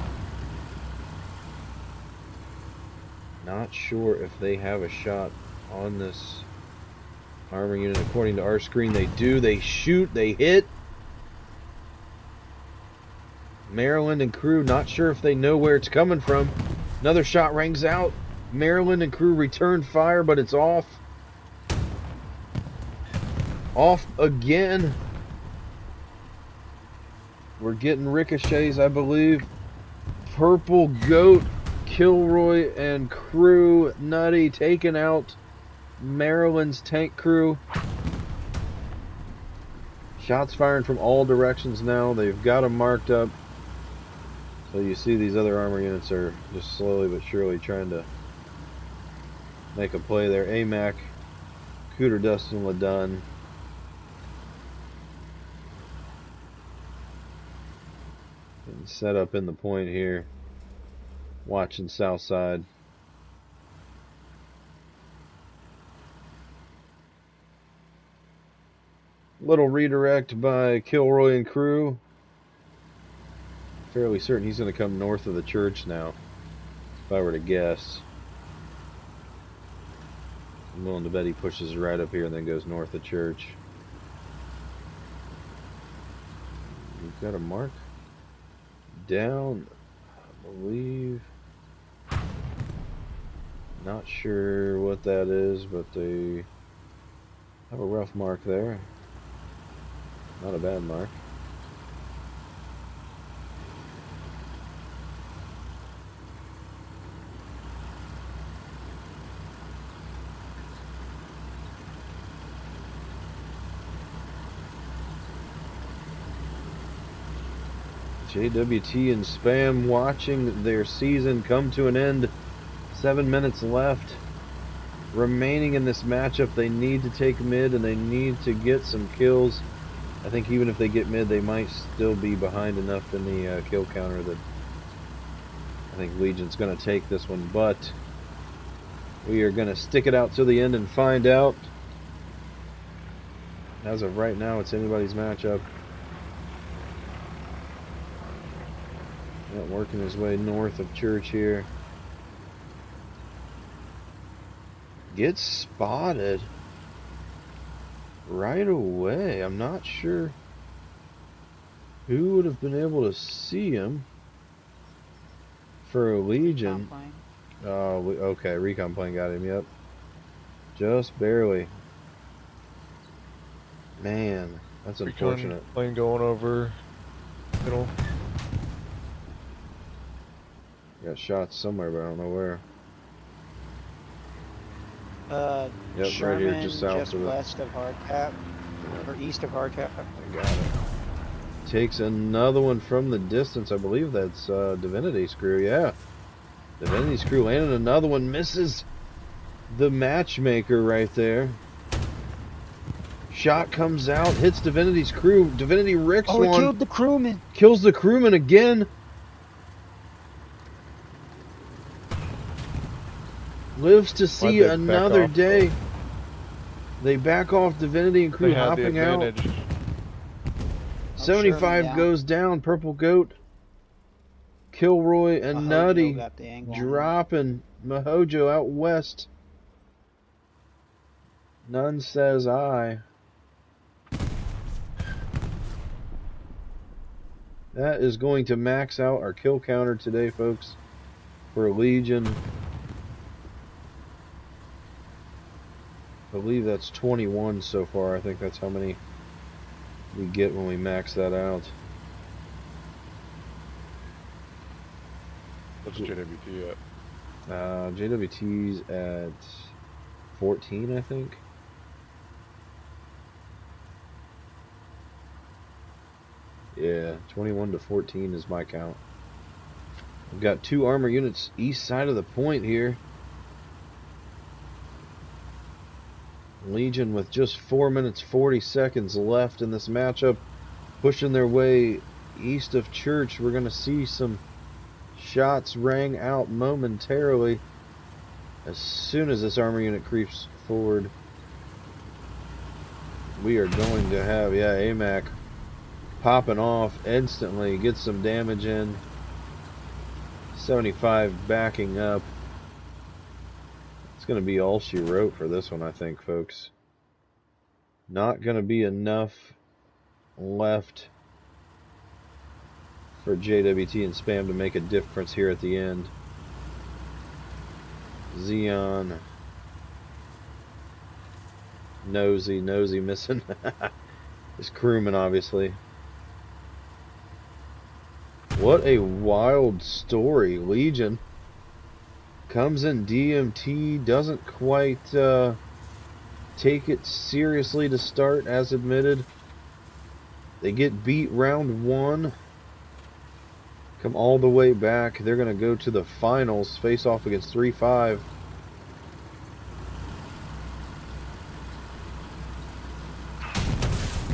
Not sure if they have a shot on this armor unit. According to our screen, they do. They shoot, they hit. Maryland and crew, not sure if they know where it's coming from. Another shot rings out. Maryland and crew return fire, but it's off. Off again. We're getting ricochets, I believe. Purple Goat, Kilroy, and crew. Nutty taking out Maryland's tank crew. Shots firing from all directions now. They've got them marked up. So you see these other armor units are just slowly but surely trying to make a play there. AMAC, Cooter, Dustin, Ladun. And set up in the point here. Watching south side. Little redirect by Kilroy and crew. Fairly certain he's going to come north of the church now, if I were to guess. I'm willing to bet he pushes right up here and then goes north of church. We've got a mark down, I believe. Not sure what that is, but they have a rough mark there. Not a bad mark. JWT and Spam watching their season come to an end. 7 minutes left remaining in this matchup. They need to take mid and they need to get some kills. I think even if they get mid, they might still be behind enough in the kill counter that I think Legion's going to take this one. But we are going to stick it out till the end and find out. As of right now, it's anybody's matchup. Working his way north of church here. Gets spotted right away. I'm not sure who would have been able to see him for a Legion. Okay, recon plane got him, yep. Just barely. Man, that's unfortunate. Recon plane going over middle. Got shots somewhere, but I don't know where. Yep, Sherman, right here, just south just of west of Hardcap, or east of Hardcap. I got it. Takes another one from the distance. I believe that's Divinity's crew. Yeah, Divinity's crew landed another one. Misses the matchmaker right there. Shot comes out, hits Divinity's crew. Divinity ricks one. Oh, he killed the crewman. Kills the crewman again. Lives to see another day. They back off. Divinity and crew hopping out. 75 goes down. Purple Goat, Kilroy, and Nutty dropping Mahojo out west. None says I. That is going to max out our kill counter today, folks, for Legion. I believe that's 21 so far. I think that's how many we get when we max that out. What's JWT at? JWT's at 14, I think. Yeah, 21 to 14 is my count. We've got 2 armor units east side of the point here. Legion with just 4 minutes 40 seconds left in this matchup, pushing their way east of church. We're going to see some shots rang out momentarily as soon as this armor unit creeps forward. We are going to have, AMAC popping off instantly, get some damage in. 75 backing up. It's going to be all she wrote for this one, I think, folks. Not going to be enough left for JWT and Spam to make a difference here at the end. Xeon. Nosy missing. His crewman, obviously. What a wild story. Legion comes in DMT, doesn't quite take it seriously to start, as admitted. They get beat round 1. Come all the way back. They're going to go to the finals, face off against 3-5.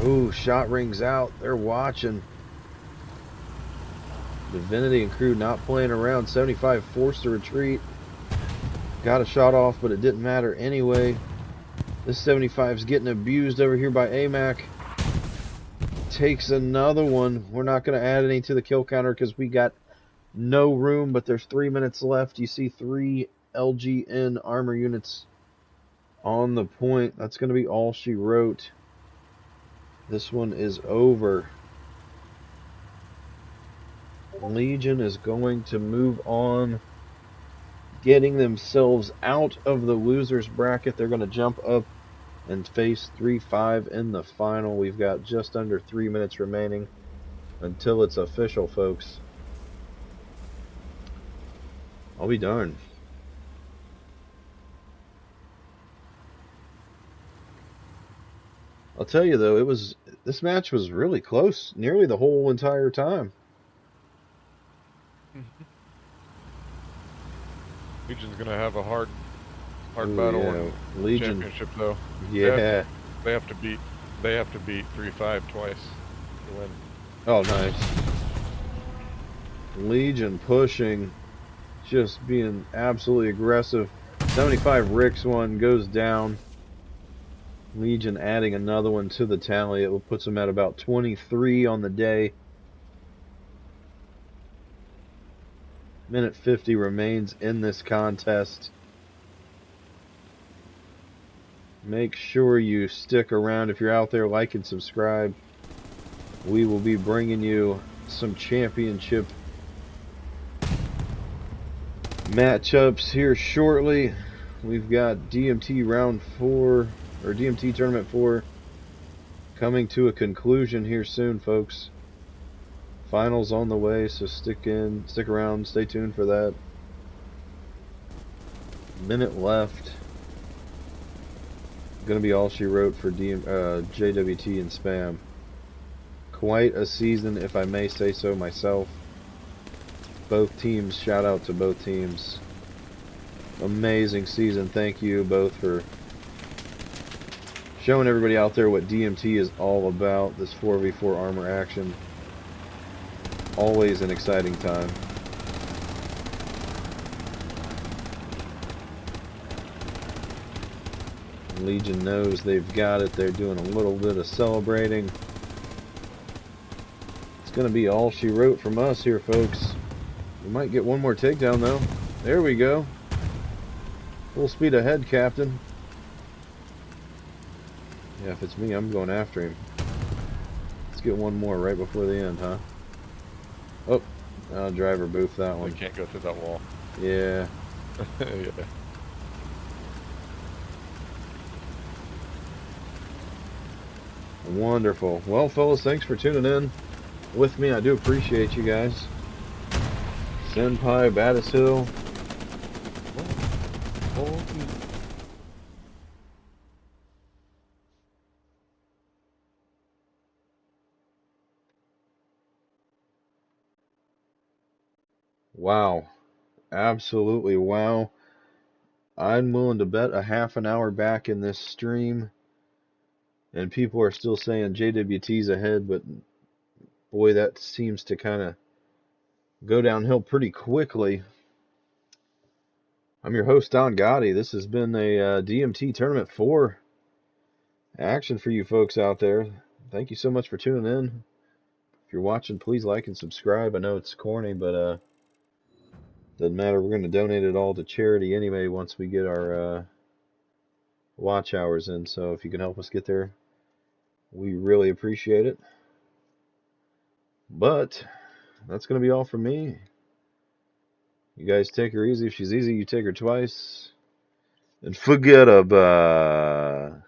Ooh, shot rings out. They're watching. Divinity and crew not playing around. 75 forced to retreat. Got a shot off, but it didn't matter anyway. This 75's getting abused over here by AMAC. Takes another one. We're not going to add any to the kill counter because we got no room, but there's 3 minutes left. You see 3 LGN armor units on the point. That's going to be all she wrote. This one is over. Legion is going to move on, getting themselves out of the losers bracket. They're going to jump up and face 3-5 in the final. We've got just under 3 minutes remaining until it's official, folks. I'll be darned. I'll tell you though, this match was really close nearly the whole entire time. Legion's gonna have a hard battle in Legion championship though. Yeah. They have to beat 3-5 twice to win. Oh, nice. Legion pushing, just being absolutely aggressive. 75 Ricks one goes down. Legion adding another one to the tally. It will put them at about 23 on the day. Minute 50 remains in this contest. Make sure you stick around. If you're out there, like and subscribe. We will be bringing you some championship matchups here shortly. We've got DMT round 4, or DMT tournament 4, coming to a conclusion here soon, folks. Finals on the way, so stick around, stay tuned for that. Minute left. Gonna be all she wrote for JWT and Spam. Quite a season, if I may say so myself. Both teams, shout out to both teams. Amazing season. Thank you both for showing everybody out there what DMT is all about. This 4v4 armor action. Always an exciting time. Legion knows they've got it. They're doing a little bit of celebrating. It's going to be all she wrote from us here, folks. We might get one more takedown, though. There we go. Full speed ahead, Captain. Yeah, if it's me, I'm going after him. Let's get one more right before the end, huh? Oh, driver booth that one. We can't go through that wall. Yeah. Yeah. Wonderful. Well, fellas, thanks for tuning in with me. I do appreciate you guys. Senpai, Battis Hill. Wow. Absolutely wow. I'm willing to bet a half an hour back in this stream, and people are still saying JWT's ahead, but boy, that seems to kind of go downhill pretty quickly. I'm your host, Don Gotti. This has been a DMT Tournament 4 action for you folks out there. Thank you so much for tuning in. If you're watching, please like and subscribe. I know it's corny, but doesn't matter. We're going to donate it all to charity anyway once we get our watch hours in. So if you can help us get there, we really appreciate it. But that's going to be all from me. You guys take her easy. If she's easy, you take her twice. And forget about